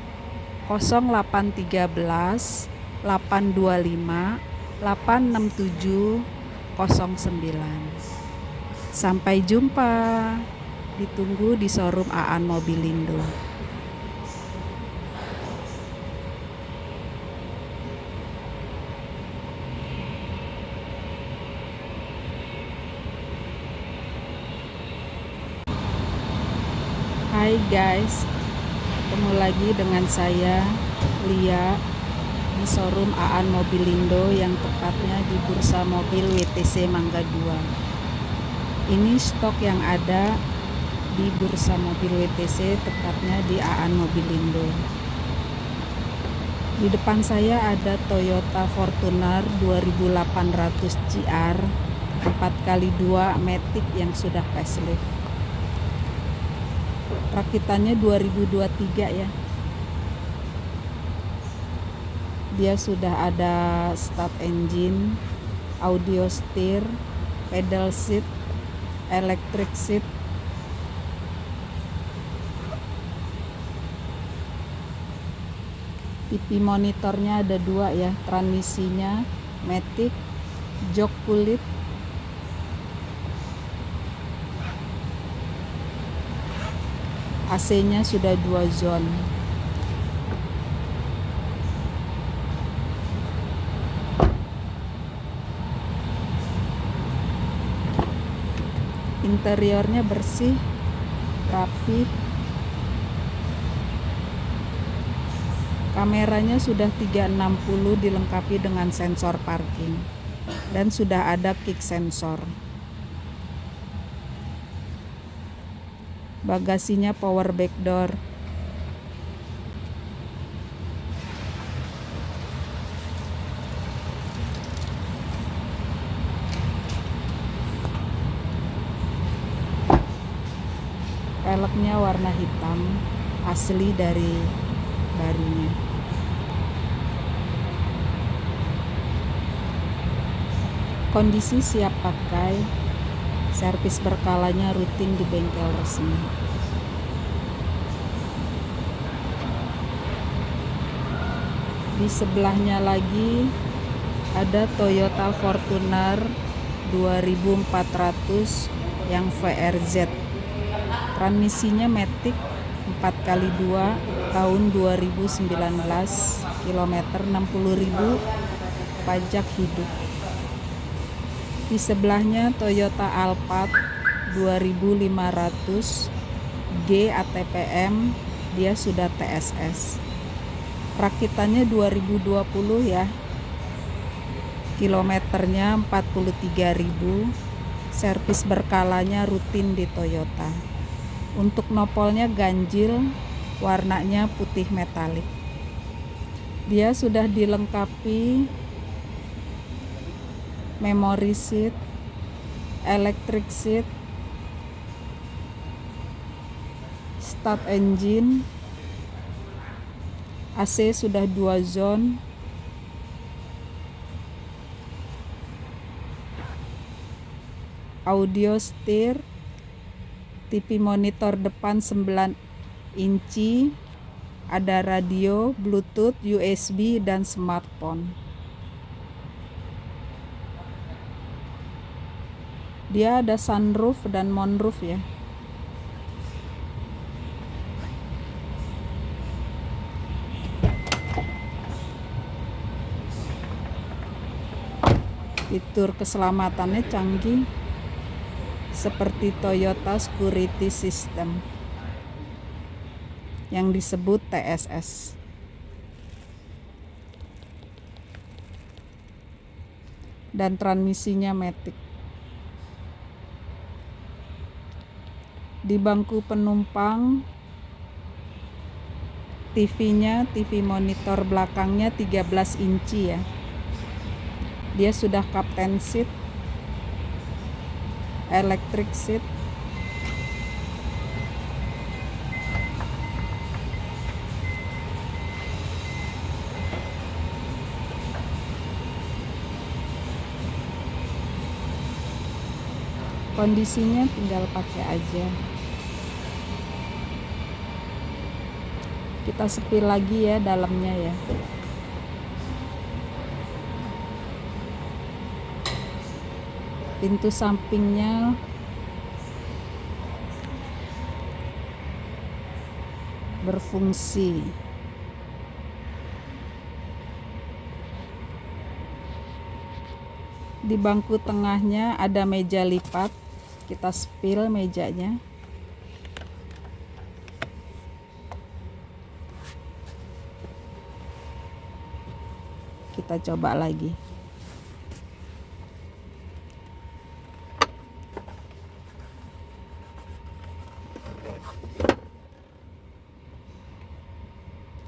0813 825 86709. Sampai jumpa. Ditunggu di showroom Aan Mobilindo. Hai guys, ketemu lagi dengan saya Lia di showroom Aan Mobilindo yang tepatnya di Bursa Mobil WTC Mangga 2. Ini stok yang ada di Bursa Mobil WTC, tepatnya di Aan Mobilindo. Di depan saya ada Toyota Fortuner 2800 GR 4x2 matic yang sudah facelift. Rakitannya 2023 ya. Dia sudah ada start engine, audio steer, pedal seat, electric seat. TV monitornya ada 2 ya, transmisinya matic, jok kulit. AC-nya sudah 2 zone. Interiornya bersih, rapi. Kameranya sudah 360 dilengkapi dengan sensor parking dan sudah ada kick sensor. Bagasinya power back door. Peleknya warna hitam, asli dari barunya. Kondisi siap pakai, servis berkalanya rutin di bengkel resmi. Di sebelahnya lagi ada Toyota Fortuner 2400 yang VRZ. Transmisinya Matic 4x2 tahun 2019, kilometer 60.000, pajak hidup. Di sebelahnya Toyota Alphard 2500 G ATPM, dia sudah TSS. Rakitannya 2020 ya. Kilometernya 43.000. Servis berkalanya rutin di Toyota. Untuk nopolnya ganjil, warnanya putih metalik. Dia sudah dilengkapi memory seat, electric seat, start engine, AC sudah 2 zone, audio setir, TV monitor depan 9 inci, ada radio, Bluetooth, USB, dan smartphone. Dia ada sunroof dan moonroof ya. Fitur keselamatannya canggih seperti Toyota Security System yang disebut TSS. Dan transmisinya Matic. Di bangku penumpang, TV-nya, TV monitor belakangnya 13 inci ya. Dia sudah captain seat, electric seat, kondisinya tinggal pakai aja. Kita sepil lagi ya dalamnya ya. Pintu sampingnya berfungsi. Di bangku tengahnya ada meja lipat. Kita sepil mejanya. Kita coba lagi.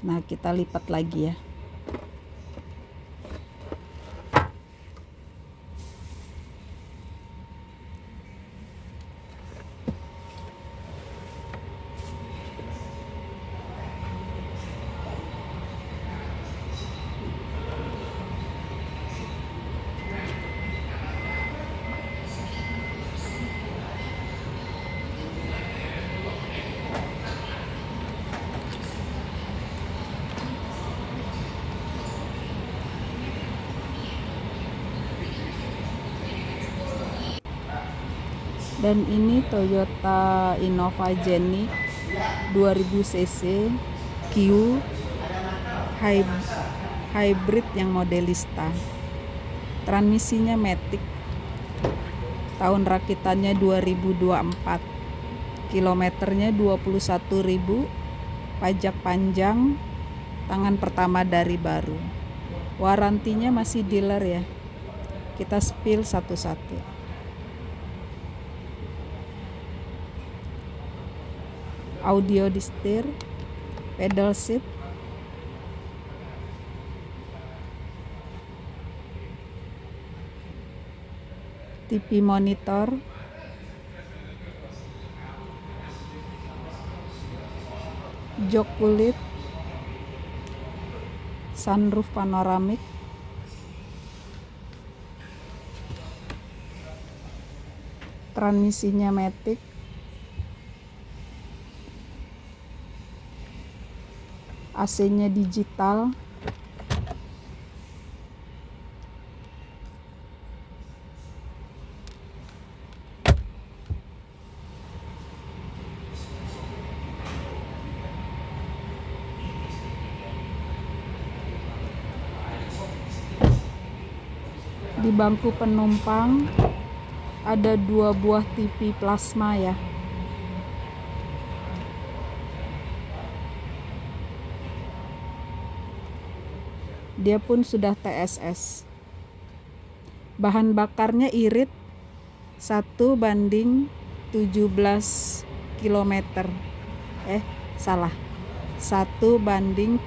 Nah, kita lipat lagi ya. Dan ini Toyota Innova Genic 2000 cc Q hybrid yang modelista. Transmisinya Matic. Tahun rakitannya 2024. Kilometernya 21.000. Pajak panjang, tangan pertama dari baru. Warantinya masih dealer ya. Kita spill satu-satu. Audio di setir, pedal seat, TV monitor, jok kulit, sunroof panoramik, transmisinya matic, AC-nya digital, di bangku penumpang ada 2 buah TV plasma ya. Dia pun sudah TSS. Bahan bakarnya irit 1:17 km. Salah. 1:17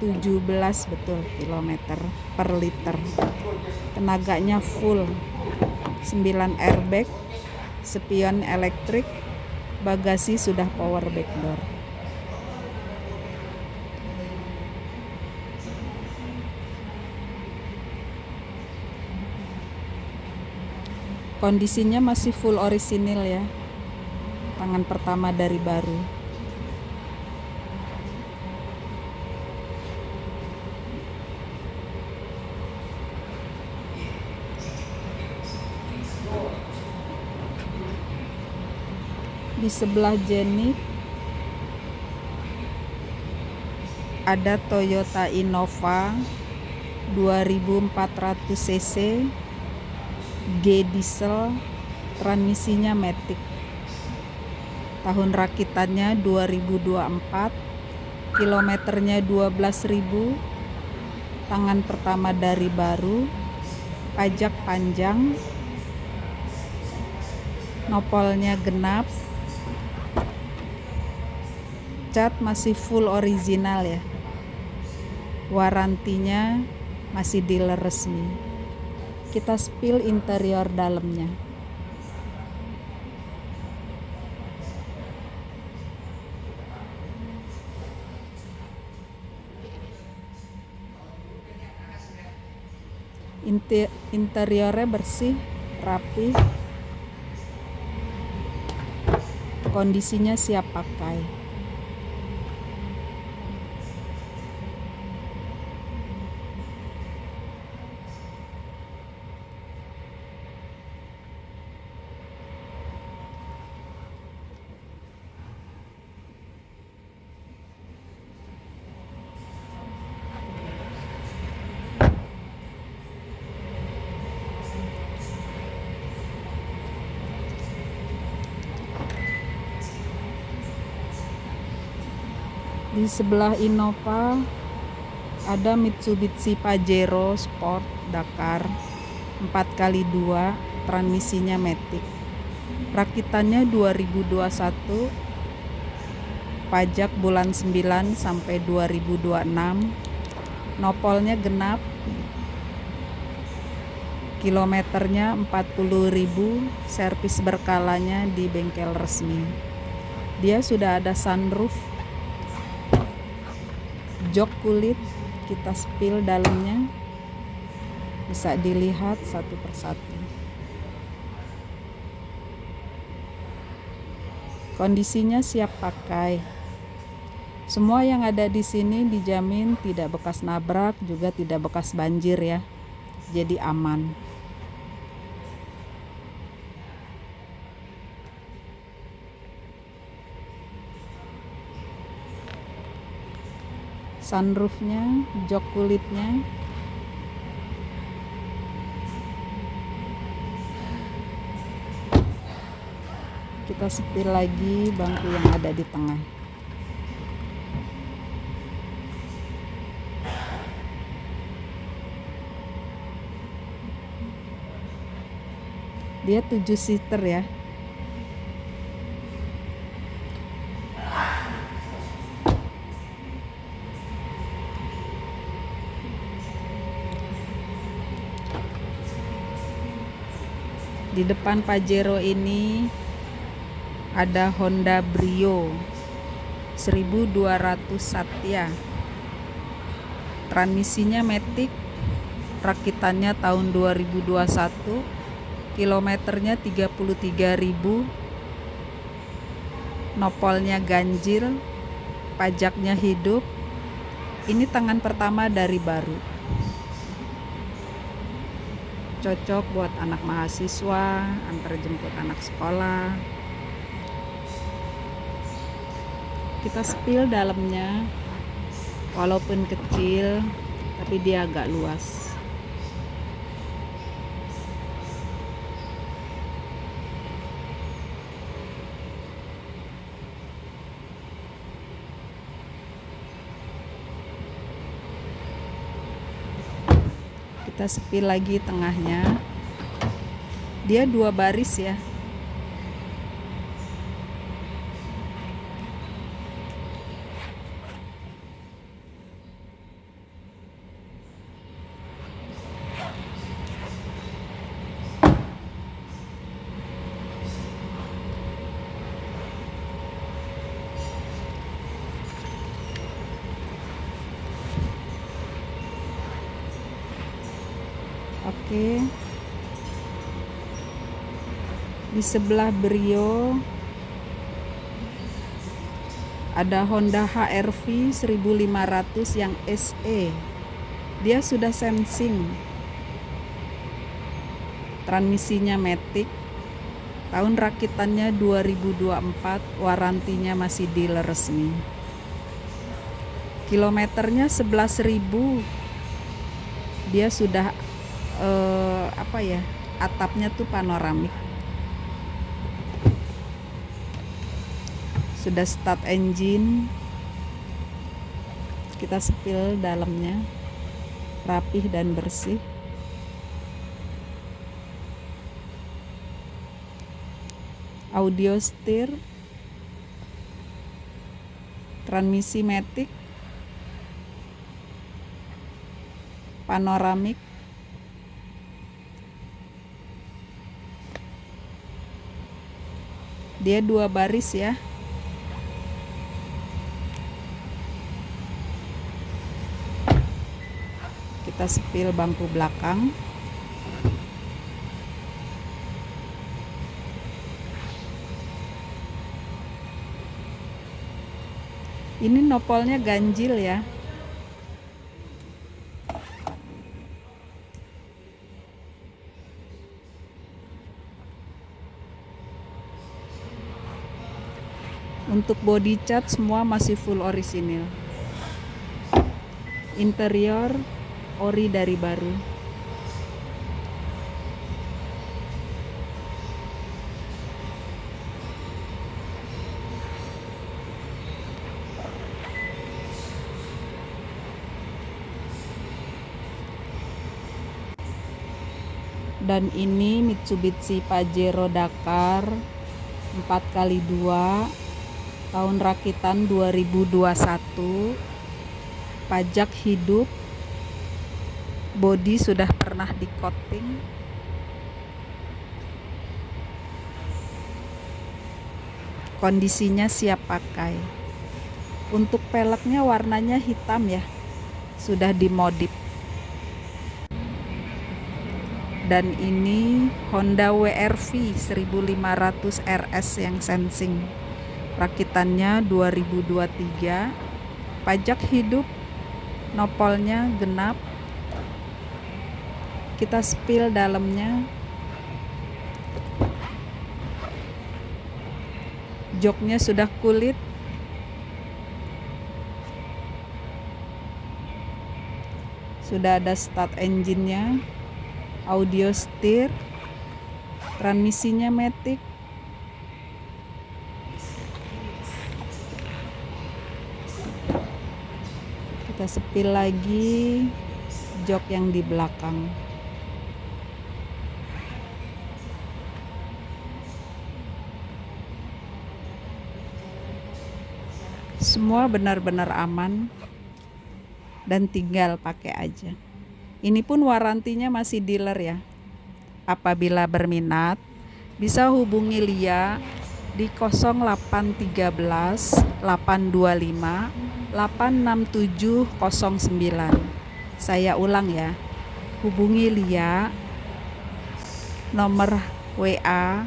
betul kilometer per liter. Tenaganya full. 9 airbag, spion elektrik, bagasi sudah power back door. Kondisinya masih full orisinil ya. Tangan pertama dari baru. Di sebelah Jenny ada Toyota Innova 2400 cc G diesel, transmisinya matic. Tahun rakitannya 2024, kilometernya 12.000, tangan pertama dari baru, pajak panjang, nopolnya genap, cat masih full original ya, warantinya masih dealer resmi. Kita spill interior dalamnya. Interiornya bersih, rapi, kondisinya siap pakai. Di sebelah Innova ada Mitsubishi Pajero Sport Dakar 4x2, transmisinya matic. Rakitannya 2021, pajak bulan 9 sampai 2026. Nopolnya genap. Kilometernya 40.000, servis berkalanya di bengkel resmi. Dia sudah ada sunroof, jok kulit, kita spill dalamnya, bisa dilihat satu persatu. Kondisinya siap pakai. Semua yang ada di sini dijamin tidak bekas nabrak, juga tidak bekas banjir ya. Jadi aman. Sunroofnya, jok kulitnya, kita spill lagi bangku yang ada di tengah. Dia 7 seater ya. Di depan Pajero ini ada Honda Brio 1200 Satya. Transmisinya matic, rakitannya tahun 2021, kilometernya 33.000, nopolnya ganjil, pajaknya hidup. Ini tangan pertama dari baru. Cocok buat anak mahasiswa, antar jemput anak sekolah. Kita spill dalamnya, walaupun kecil tapi dia agak luas. Kita spill lagi tengahnya, dia 2 baris ya. Oke, di sebelah Brio ada Honda HR-V 1500 yang SE. Dia sudah sensing, transmisinya matic, tahun rakitannya 2024, warantinya masih dealer resmi. Kilometernya 11.000. Dia sudah atapnya tuh panoramik. Sudah start engine. Kita spill dalamnya, rapih dan bersih. Audio steer, transmisi matic, panoramik. Dia 2 baris ya. Kita spill bangku belakang. Ini nopolnya ganjil ya. Untuk body cat semua masih full orisinil. Interior ori dari baru. Dan ini Mitsubishi Pajero Dakar 4x2 tahun rakitan 2021, pajak hidup, bodi sudah pernah di coating, kondisinya siap pakai. Untuk peleknya warnanya hitam ya, sudah dimodif. Dan ini Honda WR-V 1500 RS yang sensing, rakitannya 2023, pajak hidup, nopolnya genap. Kita spill dalamnya, joknya sudah kulit, sudah ada start engine-nya, audio steer, transmisinya matic. Kita spill lagi jok yang di belakang. Semua benar-benar aman dan tinggal pakai aja. Ini pun warantinya masih dealer ya. Apabila berminat, bisa hubungi Lia di 0813 825 86709. Saya ulang ya. Hubungi Lia nomor WA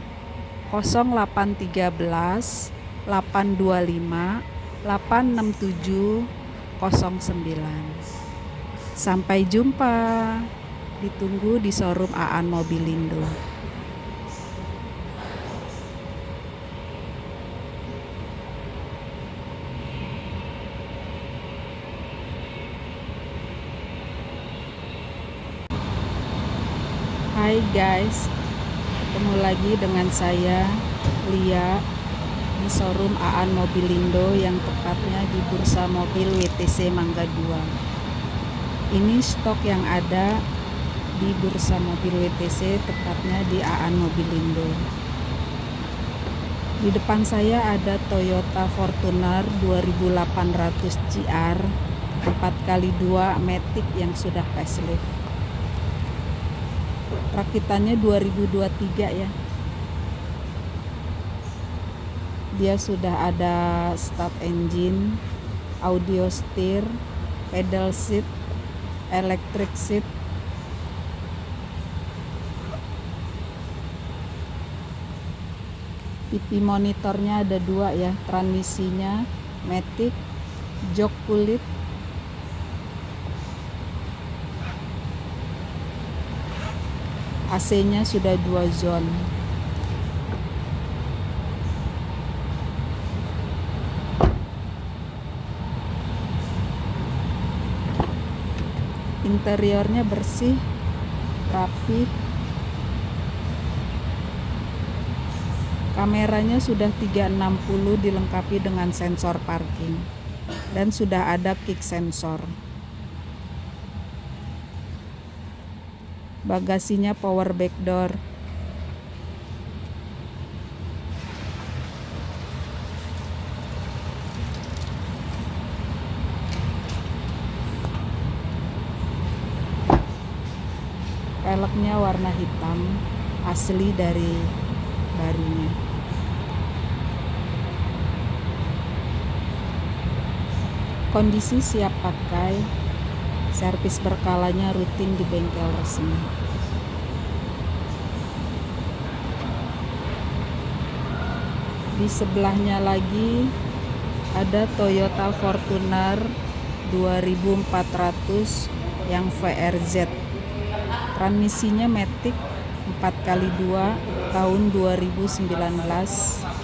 0813 825 867 09. Sampai jumpa. Ditunggu di showroom Aan Mobilindo. Hai guys, ketemu lagi dengan saya Lia di showroom Aan Mobilindo yang tepatnya di Bursa Mobil WTC Mangga 2. Ini stok yang ada di Bursa Mobil WTC, tepatnya di Aan Mobilindo. Di depan saya ada Toyota Fortuner 2800 GR 4x2 Matic yang sudah facelift. Rakitannya 2023 ya. Dia sudah ada start engine, audio steer, pedal seat, electric seat, TV monitornya ada 2 ya, transmisinya Matic, jok kulit, AC-nya sudah 2 zone. Interiornya bersih, rapi. Kameranya sudah 360 dilengkapi dengan sensor parking dan sudah ada kick sensor. Bagasinya power back door. Velgnya warna hitam, asli dari barunya. Kondisi siap pakai, servis berkalanya rutin di bengkel resmi. Di sebelahnya lagi ada Toyota Fortuner 2400 yang VRZ. Transmisinya Matic 4x2 tahun 2019,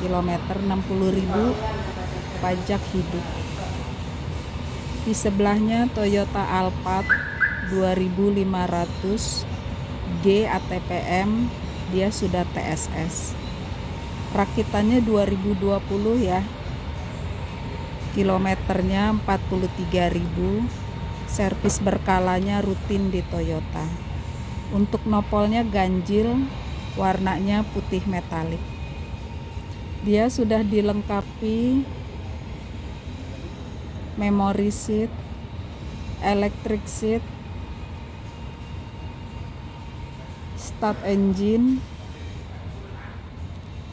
kilometer 60.000, pajak hidup. Di sebelahnya Toyota Alphard 2500 G ATPM, dia sudah TSS. Rakitannya 2020 ya. Kilometernya 43.000. Servis berkalanya rutin di Toyota. Untuk nopolnya ganjil, warnanya putih metalik. Dia sudah dilengkapi memory seat, electric seat, start engine,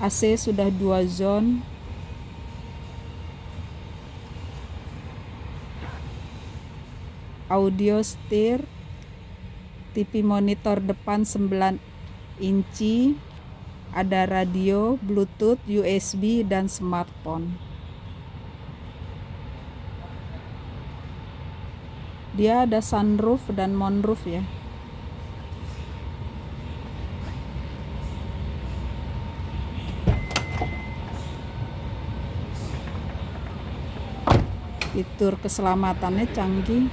AC sudah 2 zone, audio steer, TV monitor depan 9 inci, ada radio, Bluetooth, USB, dan smartphone. Dia ada sunroof dan moonroof ya. Fitur keselamatannya canggih,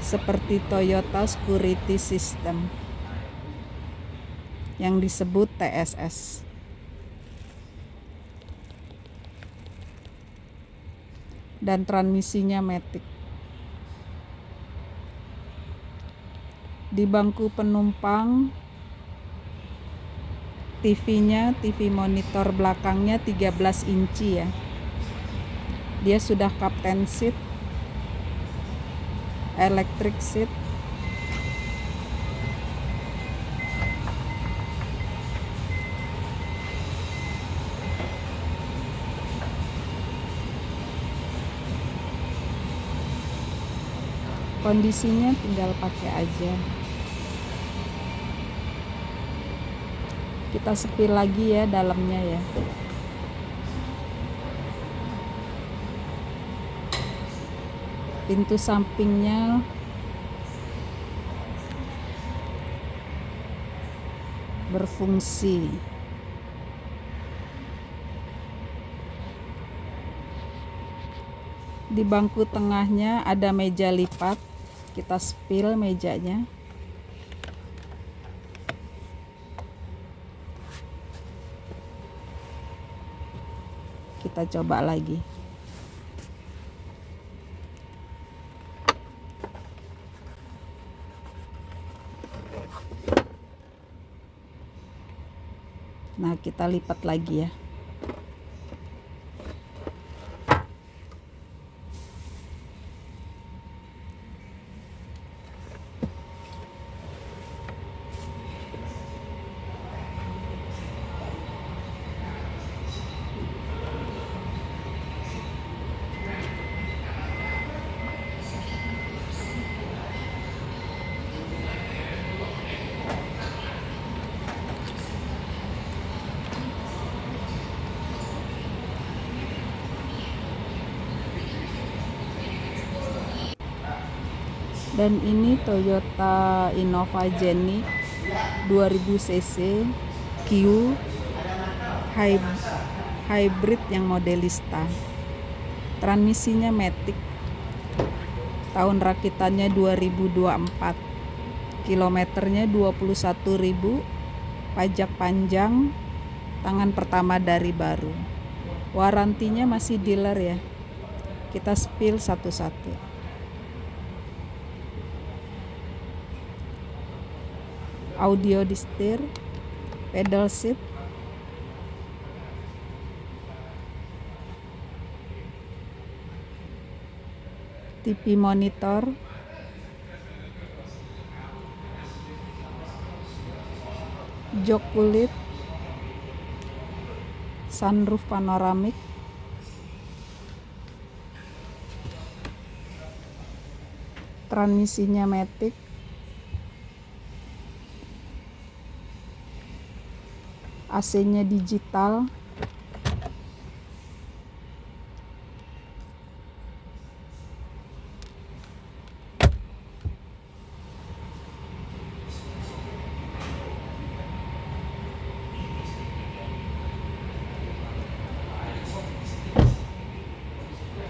seperti Toyota Security System yang disebut TSS. Dan transmisinya Matic. Di bangku penumpang, TV-nya, TV monitor belakangnya 13 inci ya. Dia sudah captain seat, electric seat, kondisinya tinggal pakai aja. Kita sepil lagi ya dalamnya ya. Pintu sampingnya berfungsi. Di bangku tengahnya ada meja lipat. Kita spill mejanya. Kita coba lagi. Nah, kita lipat lagi ya. Dan ini Toyota Innova Genic 2000 cc Q hybrid yang modelista. Transmisinya matic. Tahun rakitannya 2024. Kilometernya 21.000. Pajak panjang. Tangan pertama dari baru. Warantinya masih dealer ya. Kita spill satu-satu. Audio di setir, pedal seat, TV monitor, jok kulit, sunroof panoramik, transmisinya matic, AC-nya digital,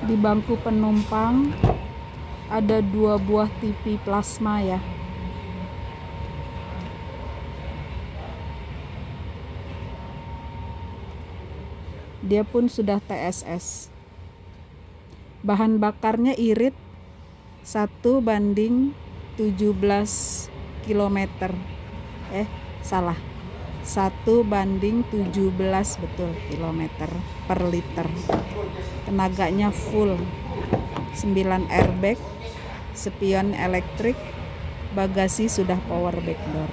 di bangku penumpang ada 2 buah TV plasma ya. Dia pun sudah TSS. Bahan bakarnya irit 1:17 km. Salah. 1:17 betul kilometer per liter. Tenaganya full. 9 airbag, spion elektrik, bagasi sudah power back door.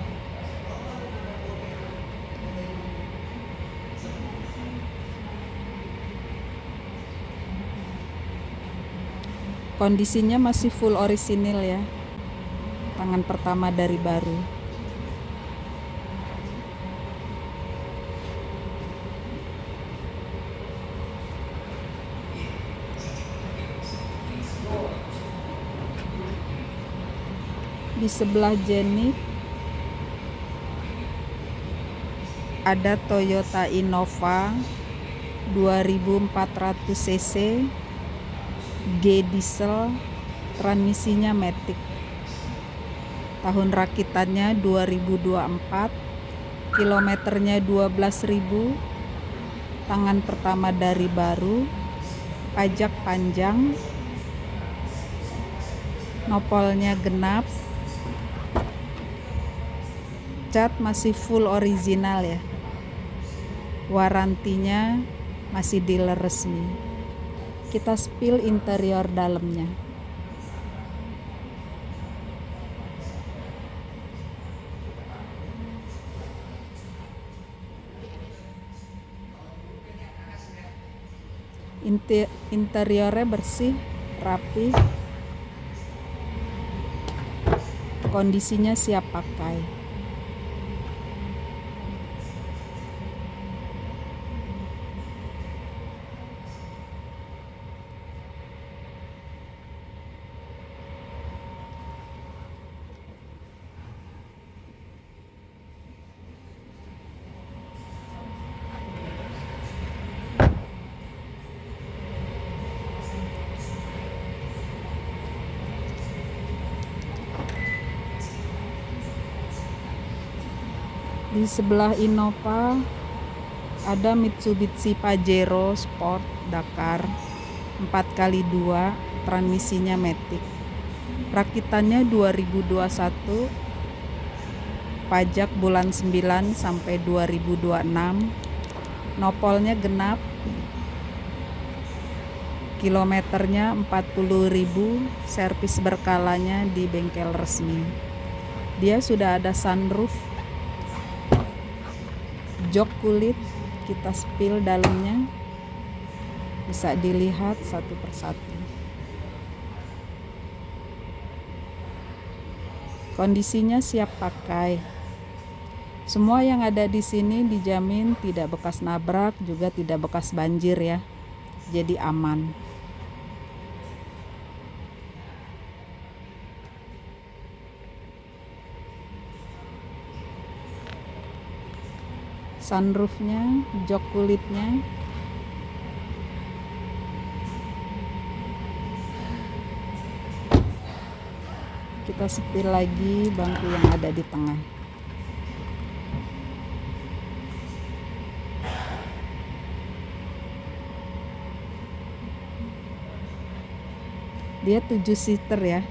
Kondisinya masih full orisinil ya. Tangan pertama dari baru. Di sebelah Genic ada Toyota Innova 2400 cc G diesel, transmisinya matic. Tahun rakitannya 2024, kilometernya 12.000. Tangan pertama dari baru, pajak panjang, nopolnya genap, cat masih full original ya. Warantinya masih dealer resmi. Kita spill interior dalamnya. Interiornya bersih, rapi, kondisinya siap pakai. Di sebelah Innova ada Mitsubishi Pajero Sport Dakar 4x2, transmisinya matic. Rakitannya 2021, pajak bulan 9 sampai 2026, nopolnya genap, kilometernya 40.000, servis berkalanya di bengkel resmi. Dia sudah ada sunroof, jok kulit, kita spill dalamnya, bisa dilihat satu persatu. Kondisinya siap pakai. Semua yang ada di sini dijamin tidak bekas nabrak, juga tidak bekas banjir ya. Jadi aman. Sunroofnya, jok kulitnya, kita setir lagi bangku yang ada di tengah. Dia 7 seater ya.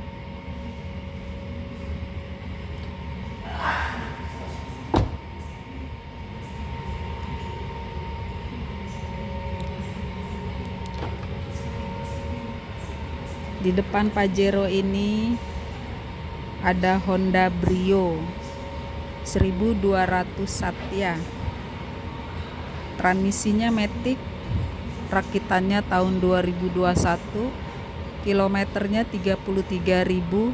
Di depan Pajero ini ada Honda Brio 1200 Satya. Transmisinya matic, rakitannya tahun 2021, kilometernya 33.000,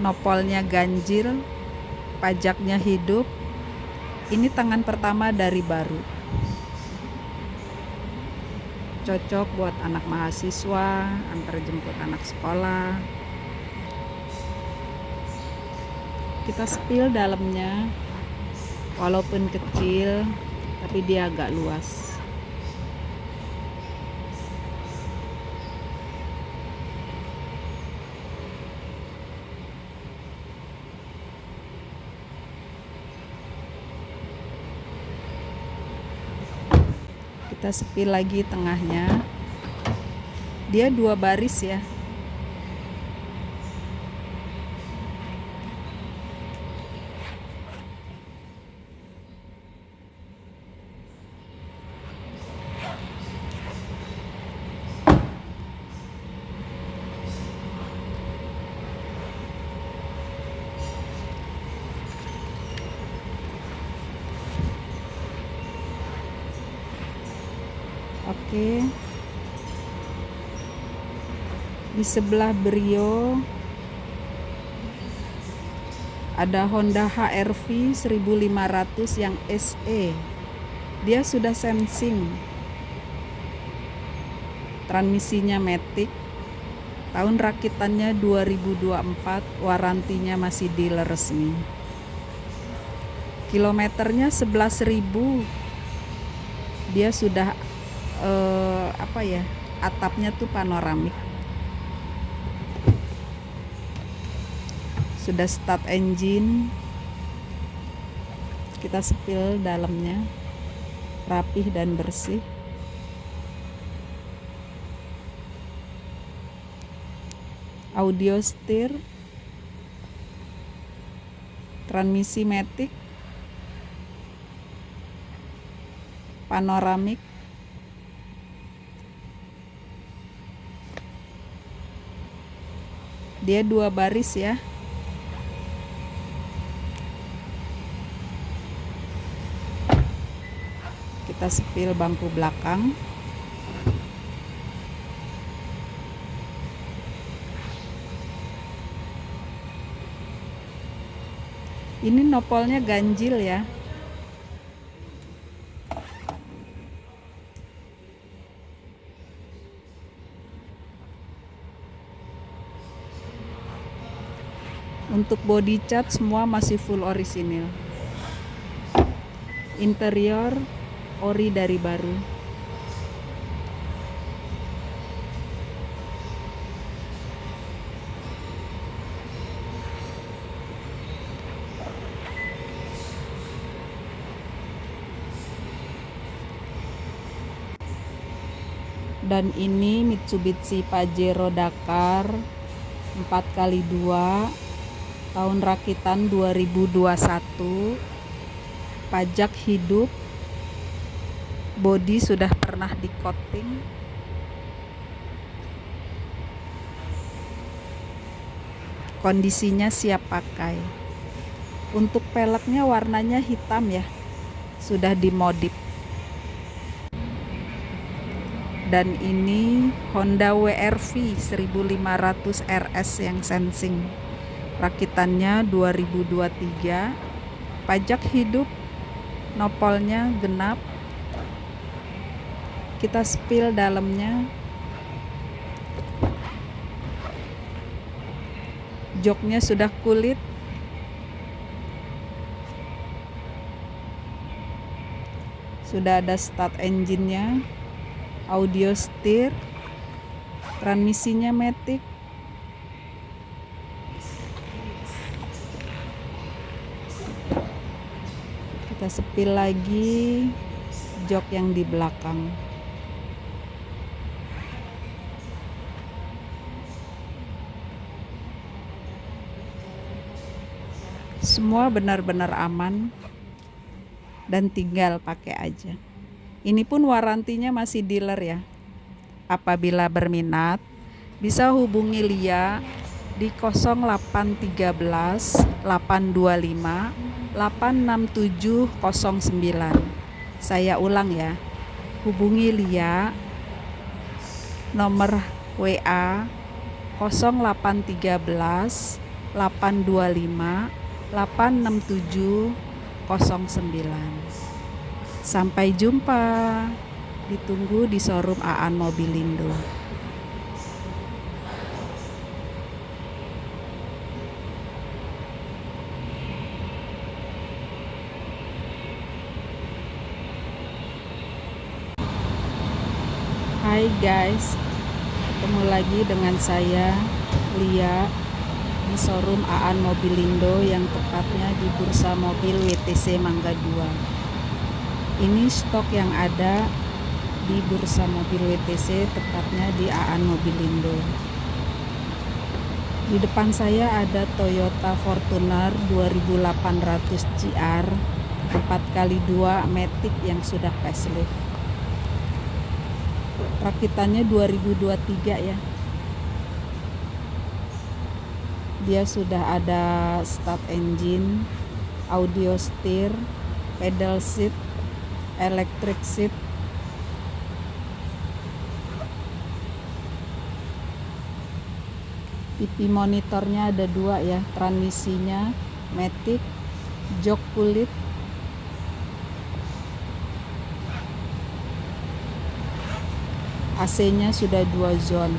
nopolnya ganjil, pajaknya hidup. Ini tangan pertama dari baru. Cocok buat anak mahasiswa, antar jemput anak sekolah. Kita spill dalamnya, walaupun kecil tapi dia agak luas. Kita spill lagi tengahnya. Dia 2 baris ya. Oke. Di sebelah Brio ada Honda HR-V 1500 yang SE. Dia sudah sensing. Transmisinya matic. Tahun rakitannya 2024, warantinya masih dealer resmi. Kilometernya 11.000. Dia sudah atapnya tuh panoramik. Sudah start engine. Kita spill dalamnya, rapih dan bersih. Audio steer, transmisi matic, panoramik. Dia 2 baris ya. Kita spill bangku belakang. Ini nopolnya ganjil ya. Untuk body cat semua masih full orisinil. Interior ori dari baru. Dan ini Mitsubishi Pajero Dakar 4x2 tahun rakitan 2021, pajak hidup, bodi sudah pernah di coating, kondisinya siap pakai. Untuk peleknya warnanya hitam ya, sudah dimodif. Dan ini Honda WR-V 1500 RS yang sensing, rakitannya 2023, pajak hidup, nopolnya genap. Kita spill dalamnya. Joknya sudah kulit. Sudah ada start engine-nya, audio steer, transmisinya matic. Kita spill lagi jok yang di belakang. Semua benar-benar aman dan tinggal pakai aja. Ini pun warantinya masih dealer ya. Apabila berminat, bisa hubungi Lia di 0813 825 86709. Saya ulang ya. Hubungi Lia nomor WA 0813 825 86709. Sampai jumpa. Ditunggu di showroom Aan Mobilindo. Hai guys, ketemu lagi dengan saya Lia di showroom Aan Mobilindo yang tepatnya di Bursa Mobil WTC Mangga 2. Ini stok yang ada di Bursa Mobil WTC, tepatnya di Aan Mobilindo. Di depan saya ada Toyota Fortuner 2800 GR 4x2 matic yang sudah facelift. Rakitannya 2023 ya. Dia sudah ada start engine, audio steer, pedal seat, electric seat. TV monitornya ada 2 ya, transmisinya matic, jok kulit. AC-nya sudah 2 zone.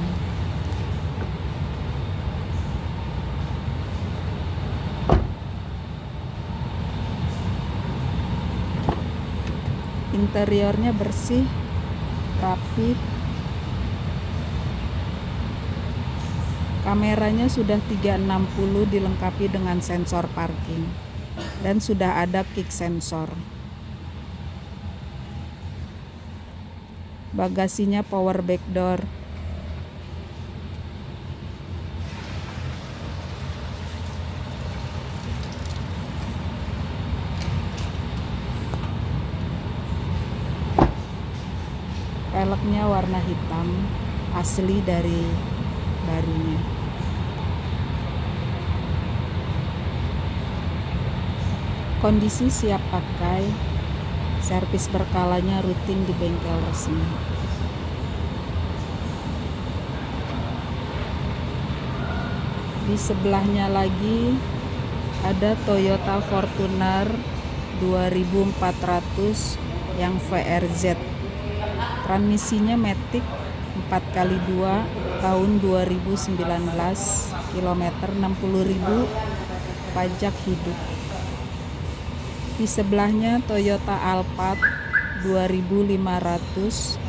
Interiornya bersih, rapi. Kameranya sudah 360 dilengkapi dengan sensor parking dan sudah ada kick sensor. Bagasinya power back door. Peleknya warna hitam, asli dari barunya. Kondisi siap pakai, servis berkalanya rutin di bengkel resmi. Di sebelahnya lagi ada Toyota Fortuner 2400 yang VRZ. Transmisinya matic 4x2 tahun 2019, kilometer 60.000, pajak hidup. Di sebelahnya Toyota Alphard 2500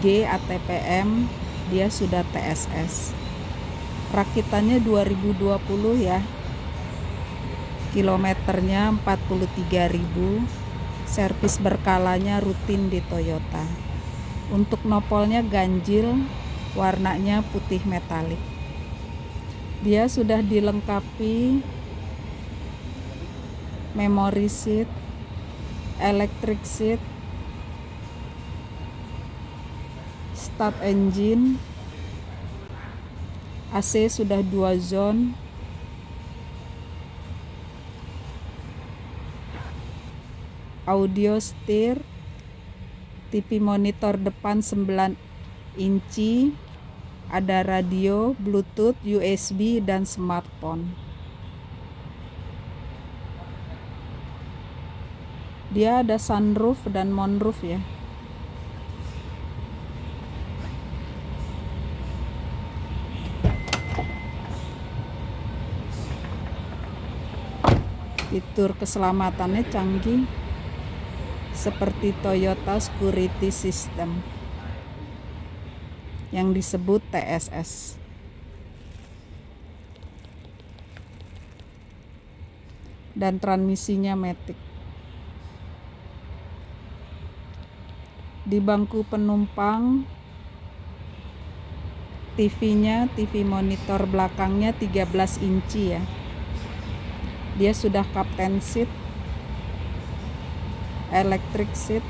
G ATPM, dia sudah TSS. Rakitannya 2020 ya. Kilometernya 43.000, servis berkalanya rutin di Toyota. Untuk nopolnya ganjil, warnanya putih metalik. Dia sudah dilengkapi memory seat, electric seat, start engine, AC sudah 2 zone, audio setir, TV monitor depan 9 inci, ada radio, Bluetooth, USB, dan smartphone. Dia ada sunroof dan moonroof ya. Fitur keselamatannya canggih seperti Toyota Security System yang disebut TSS. Dan transmisinya matic. Di bangku penumpang, TV-nya, TV monitor belakangnya 13 inci ya. Dia sudah captain seat, electric seat,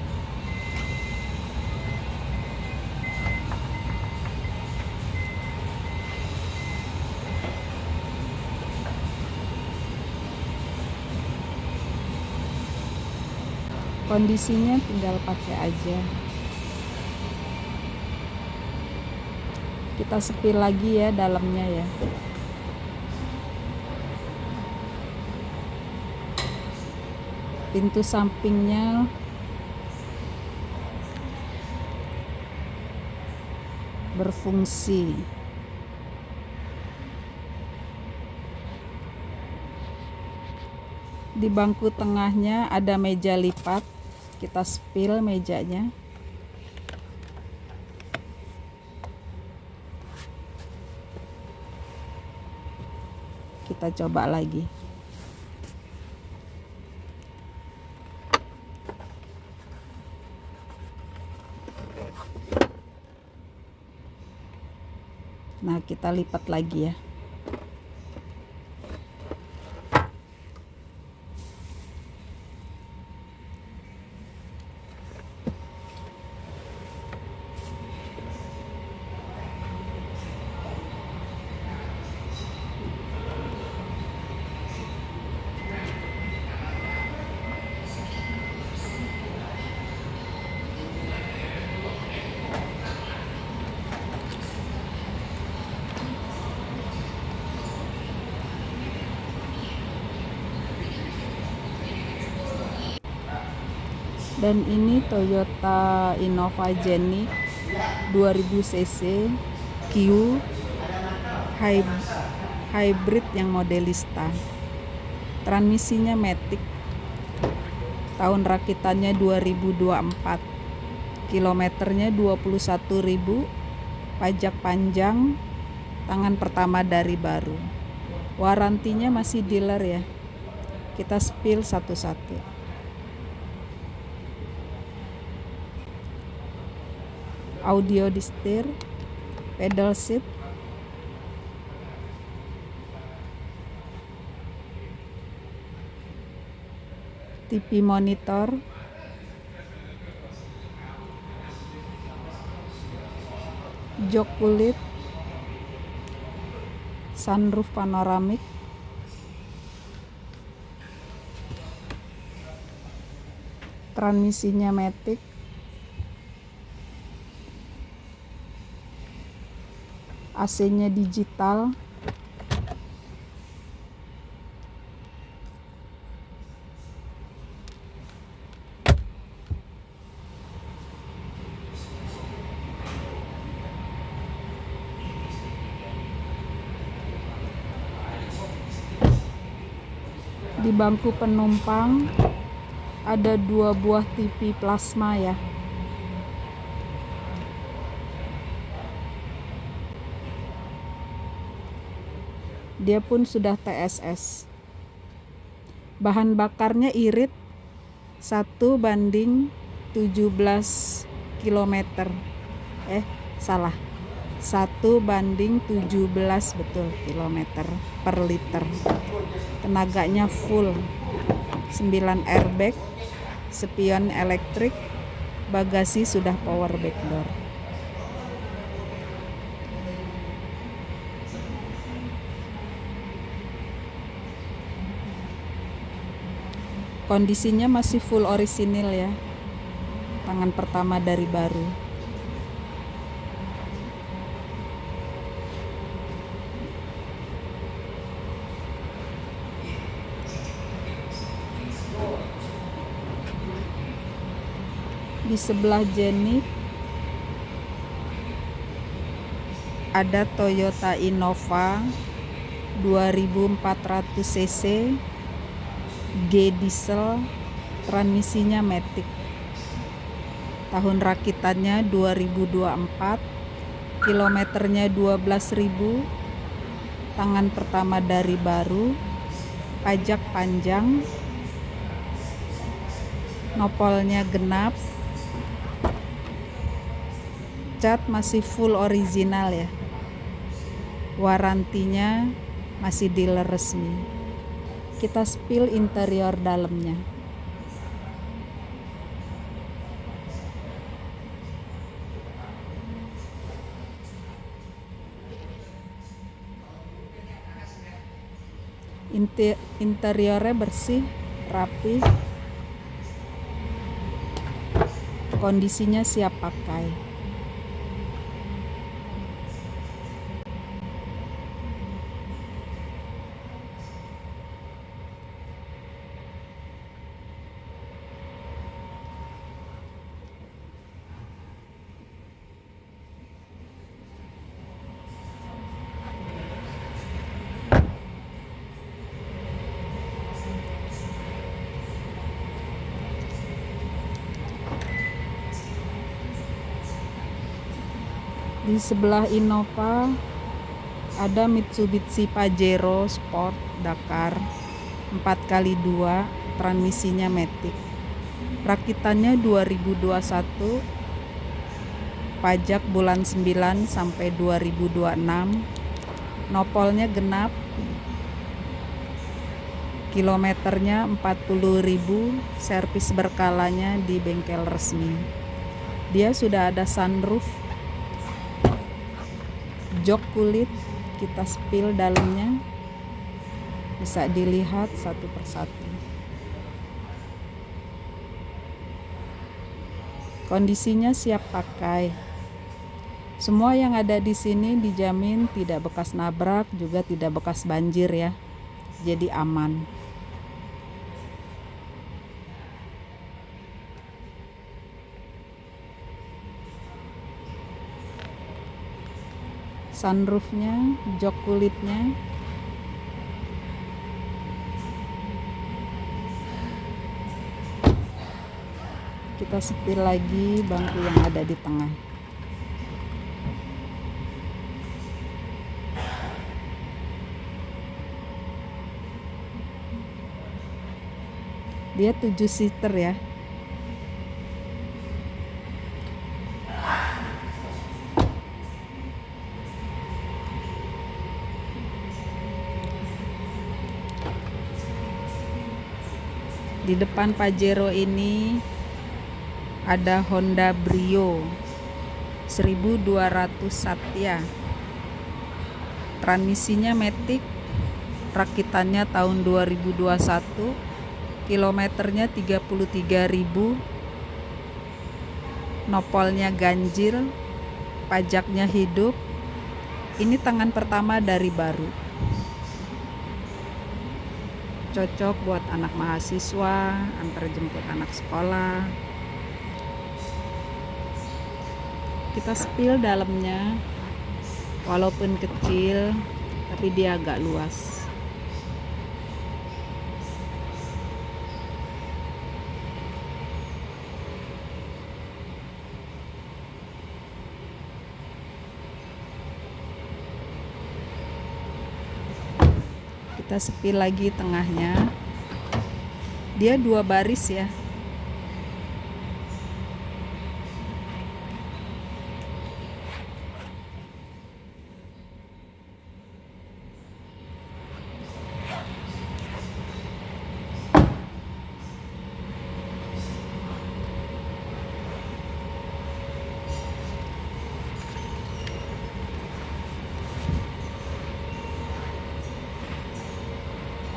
kondisinya tinggal pakai aja. Kita sepil lagi ya dalamnya ya. Pintu sampingnya berfungsi. Di bangku tengahnya ada meja lipat. Kita sepil mejanya. Kita coba lagi. Nah, kita lipat lagi ya. Dan ini Toyota Innova Genic 2000 cc Q hybrid yang modelista. Transmisinya matic. Tahun rakitannya 2024. Kilometernya 21.000. Pajak panjang. Tangan pertama dari baru. Warantinya masih dealer ya. Kita spill satu-satu. Audio di setir, pedal seat, TV monitor, jok kulit, sunroof panoramik, transmisinya matic, AC-nya digital, di bangku penumpang ada 2 buah TV plasma ya. Dia pun sudah TSS. Bahan bakarnya irit 1:17 kilometer. Salah. 1:17 betul kilometer per liter. Tenaganya full. 9 airbag, spion elektrik, bagasi sudah power back door. Kondisinya masih full orisinil ya. Tangan pertama dari baru. Di sebelah Jenny ada Toyota Innova 2400 cc G diesel, transmisinya matic. Tahun rakitannya 2024, kilometernya 12.000, tangan pertama dari baru, pajak panjang, nopolnya genap, cat masih full original ya, warantinya masih dealer resmi. Kita spill interior dalamnya. Interiornya bersih, rapi, kondisinya siap pakai. Di sebelah Innova ada Mitsubishi Pajero Sport Dakar 4x2, transmisinya matic. Rakitannya 2021, pajak bulan 9 sampai 2026, nopolnya genap, kilometernya 40.000, servis berkalanya di bengkel resmi. Dia sudah ada sunroof, jok kulit, kita spill dalamnya, bisa dilihat satu persatu. Kondisinya siap pakai. Semua yang ada di sini dijamin tidak bekas nabrak, juga tidak bekas banjir ya. Jadi aman. Sunroofnya, jok kulitnya, kita spill lagi bangku yang ada di tengah. Dia 7 seater ya. Di depan Pajero ini ada Honda Brio 1200 Satya, transmisinya matic, rakitannya tahun 2021, kilometernya 33.000, nopolnya ganjil, pajaknya hidup. Ini tangan pertama dari baru. Cocok buat anak mahasiswa, antar jemput anak sekolah. Kita spill dalamnya, walaupun kecil tapi dia agak luas. Kita spill lagi tengahnya. Dia 2 baris ya.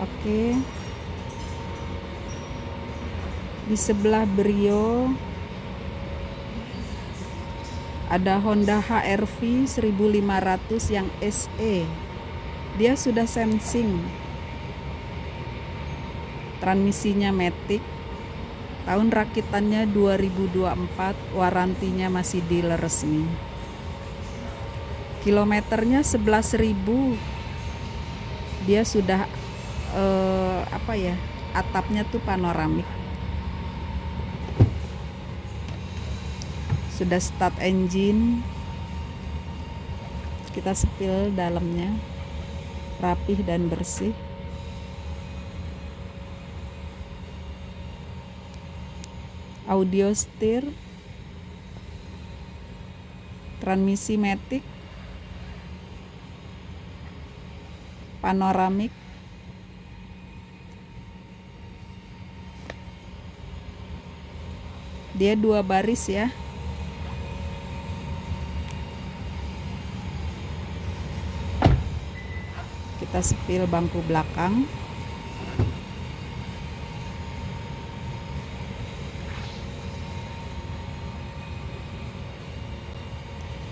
Oke. Di sebelah Brio ada Honda HR-V 1500 yang SE. Dia sudah sensing. Transmisinya matic. Tahun rakitannya 2024, warantinya masih dealer resmi. Kilometernya 11.000. Dia sudah atapnya tuh panoramik. Sudah start engine. Kita sepil dalamnya, rapih dan bersih. Audio steer, transmisi matic, panoramik. Dia 2 baris ya. Kita sepil bangku belakang.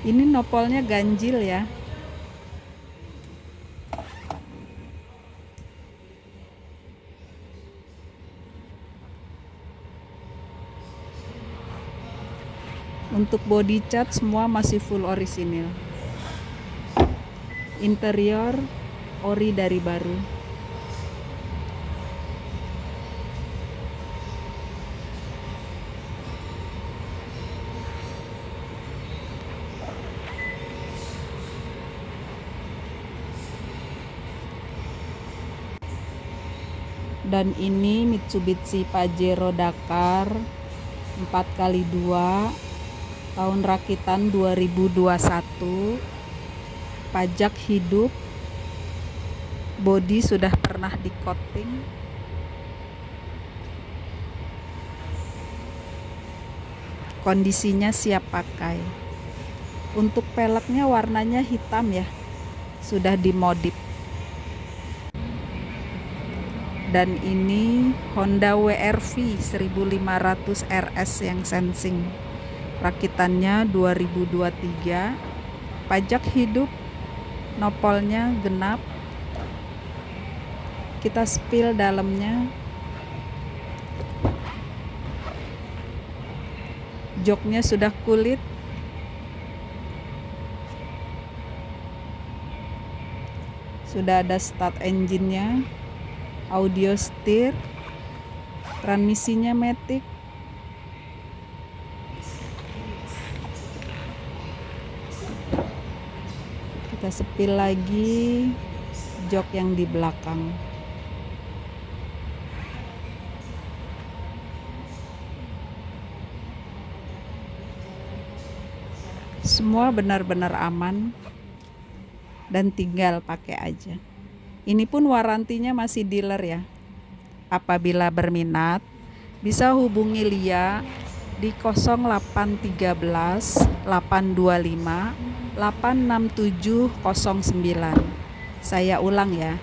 Ini nopolnya ganjil ya. Untuk body cat semua masih full orisinil. Interior ori dari baru. Dan ini Mitsubishi Pajero Dakar 4x2 tahun rakitan 2021. Pajak hidup. Bodi sudah pernah di coating. Kondisinya siap pakai. Untuk peleknya warnanya hitam ya. Sudah dimodif. Dan ini Honda WR-V 1500 RS yang sensing. Rakitannya 2023. Pajak hidup. Nopolnya genap. Kita spill dalamnya. Joknya sudah kulit. Sudah ada start engine-nya. Audio steer, transmisinya matic. Kita sepil lagi jok yang di belakang. Semua benar-benar aman dan tinggal pakai aja. Ini pun warantinya masih dealer ya. Apabila berminat, bisa hubungi Lia di 0813 825 86709. Saya ulang ya.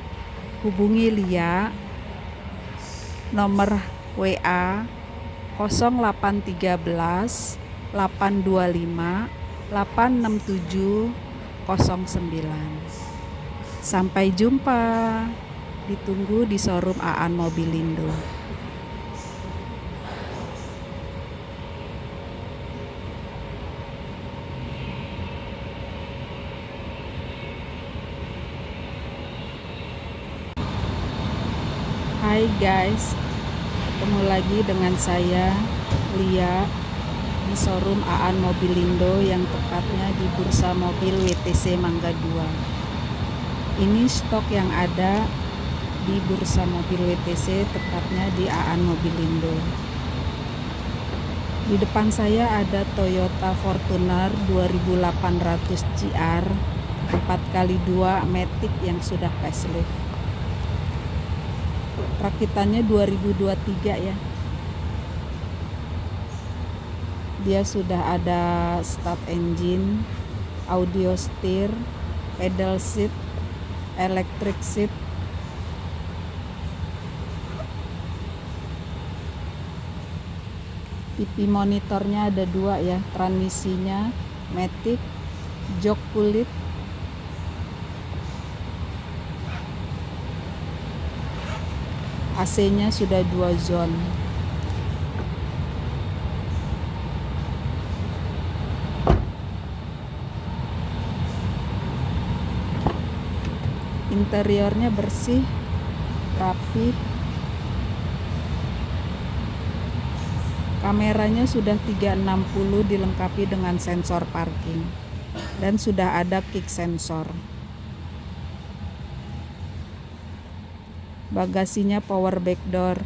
Hubungi Lia nomor WA 0813 825 86709. Sampai jumpa. Ditunggu di showroom Aan Mobilindo. Hai guys, ketemu lagi dengan saya Lia di showroom Aan Mobilindo yang tepatnya di Bursa Mobil WTC Mangga 2. Ini stok yang ada di Bursa Mobil WTC, tepatnya di Aan Mobilindo. Di depan saya ada Toyota Fortuner 2800 GR 4x2 matic yang sudah facelift. Rakitannya 2023 ya. Dia sudah ada start engine, audio steer, pedal seat, electric seat, TV monitornya ada 2 ya, transmisinya matic, jok kulit, AC-nya sudah 2 zone. Interiornya bersih, rapi. Kameranya sudah 360 dilengkapi dengan sensor parking dan sudah ada kick sensor. Bagasinya power back door.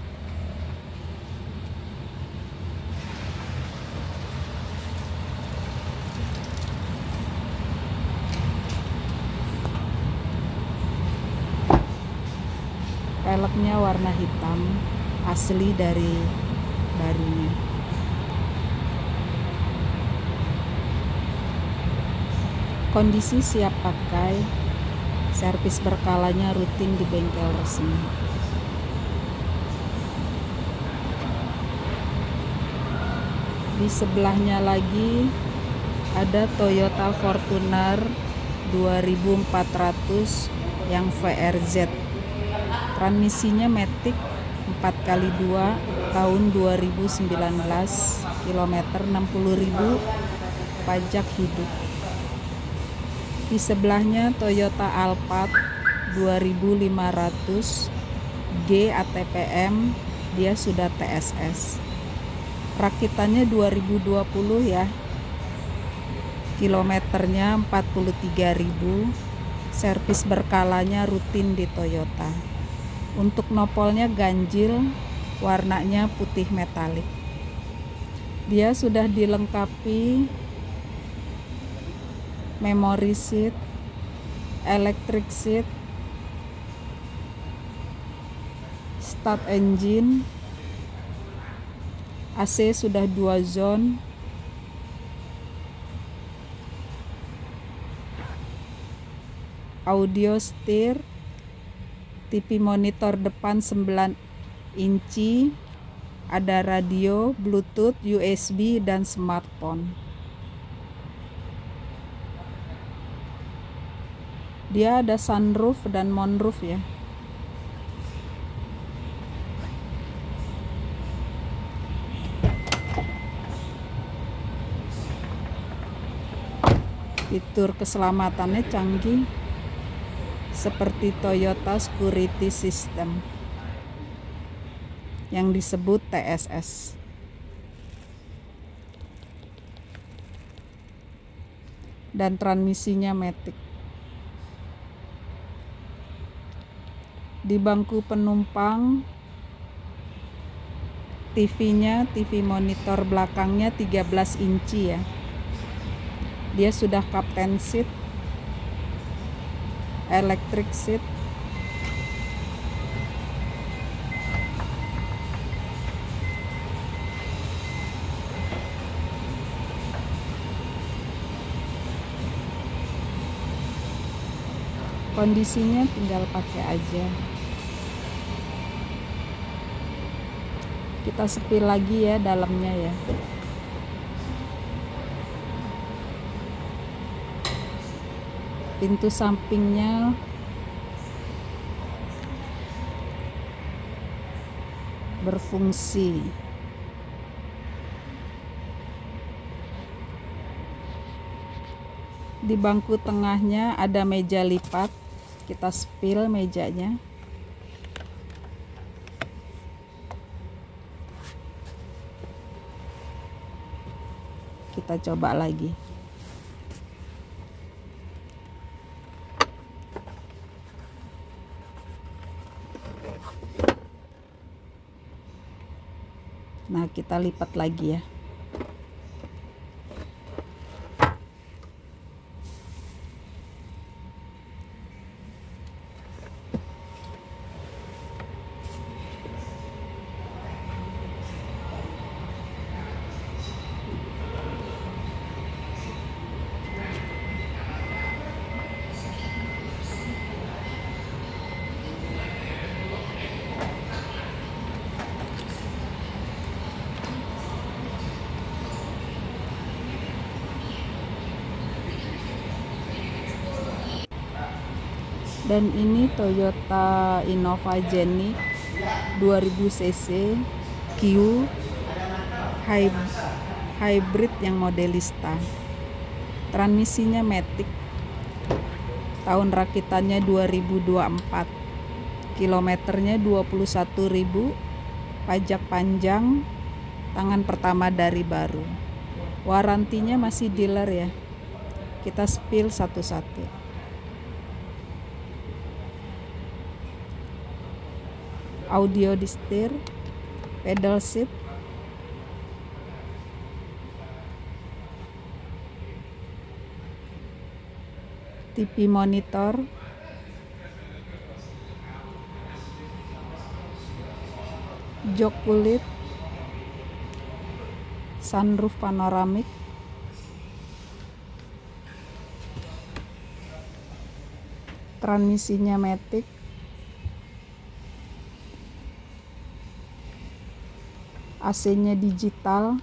Peleknya warna hitam, asli dari barunya. Kondisi siap pakai, servis berkalanya rutin di bengkel resmi. Di sebelahnya lagi ada Toyota Fortuner 2400 yang VRZ. Transmisinya matic 4x2 tahun 2019, kilometer 60.000, pajak hidup. Di sebelahnya Toyota Alphard 2500 G ATPM, dia sudah TSS. Rakitannya 2020 ya. Kilometernya 43.000. Servis berkalanya rutin di Toyota. Untuk nopolnya ganjil, warnanya putih metalik. Dia sudah dilengkapi memory seat, electric seat, start engine, AC sudah 2 zone, audio steer, TV monitor depan 9 inci, ada radio, Bluetooth, USB, dan smartphone. Dia ada sunroof dan moonroof ya. Fitur keselamatannya canggih seperti Toyota Security System yang disebut TSS. Dan transmisinya matic. Di bangku penumpang, TV-nya, TV monitor belakangnya 13 inci ya. Dia sudah captain seat, electric seat, kondisinya tinggal pakai aja. Kita sepil lagi ya dalamnya ya. Pintu sampingnya berfungsi. Di bangku tengahnya ada meja lipat. Kita sepil mejanya. Kita coba lagi. Nah, kita lipat lagi ya. Dan ini Toyota Innova Genic 2000 cc Q hybrid yang modelista. Transmisinya matic. Tahun rakitannya 2024. Kilometernya 21.000. Pajak panjang. Tangan pertama dari baru. Warantinya masih dealer ya. Kita spill satu-satu. Audio di setir, pedal seat, TV monitor, jok kulit, sunroof panoramik, transmisinya matic, AC-nya digital,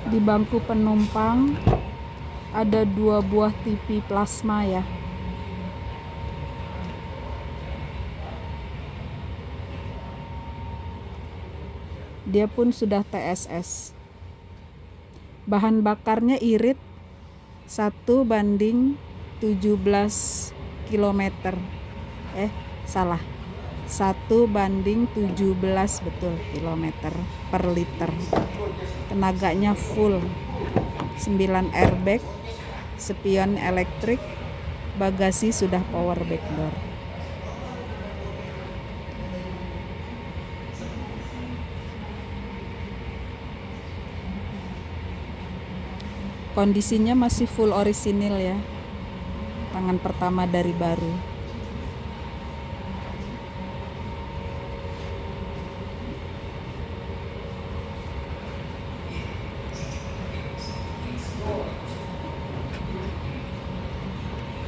di bangku penumpang ada 2 buah TV plasma ya. Dia pun sudah TSS. Bahan bakarnya irit 1:17 km. Salah. 1:17 betul kilometer per liter. Tenaganya full. 9 airbag, spion elektrik, bagasi sudah power back door. Kondisinya masih full orisinil ya. Tangan pertama dari baru.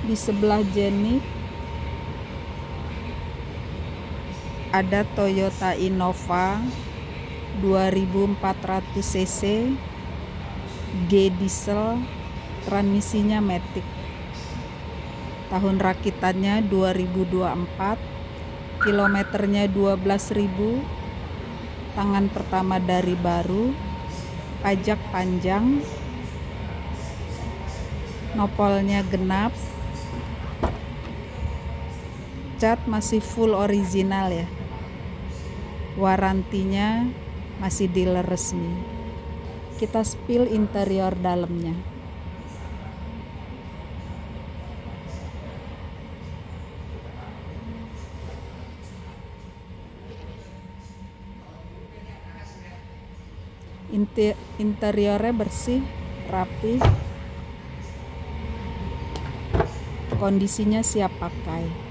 Di sebelah Genic ada Toyota Innova 2400 cc G diesel, transmisinya matic. Tahun rakitannya 2024, kilometernya 12.000. Tangan pertama dari baru, pajak panjang, nopolnya genap, cat masih full original ya. Warantinya masih dealer resmi. Kita spill interior dalamnya. Interiornya bersih, rapi, kondisinya siap pakai.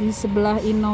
Di sebelah Innova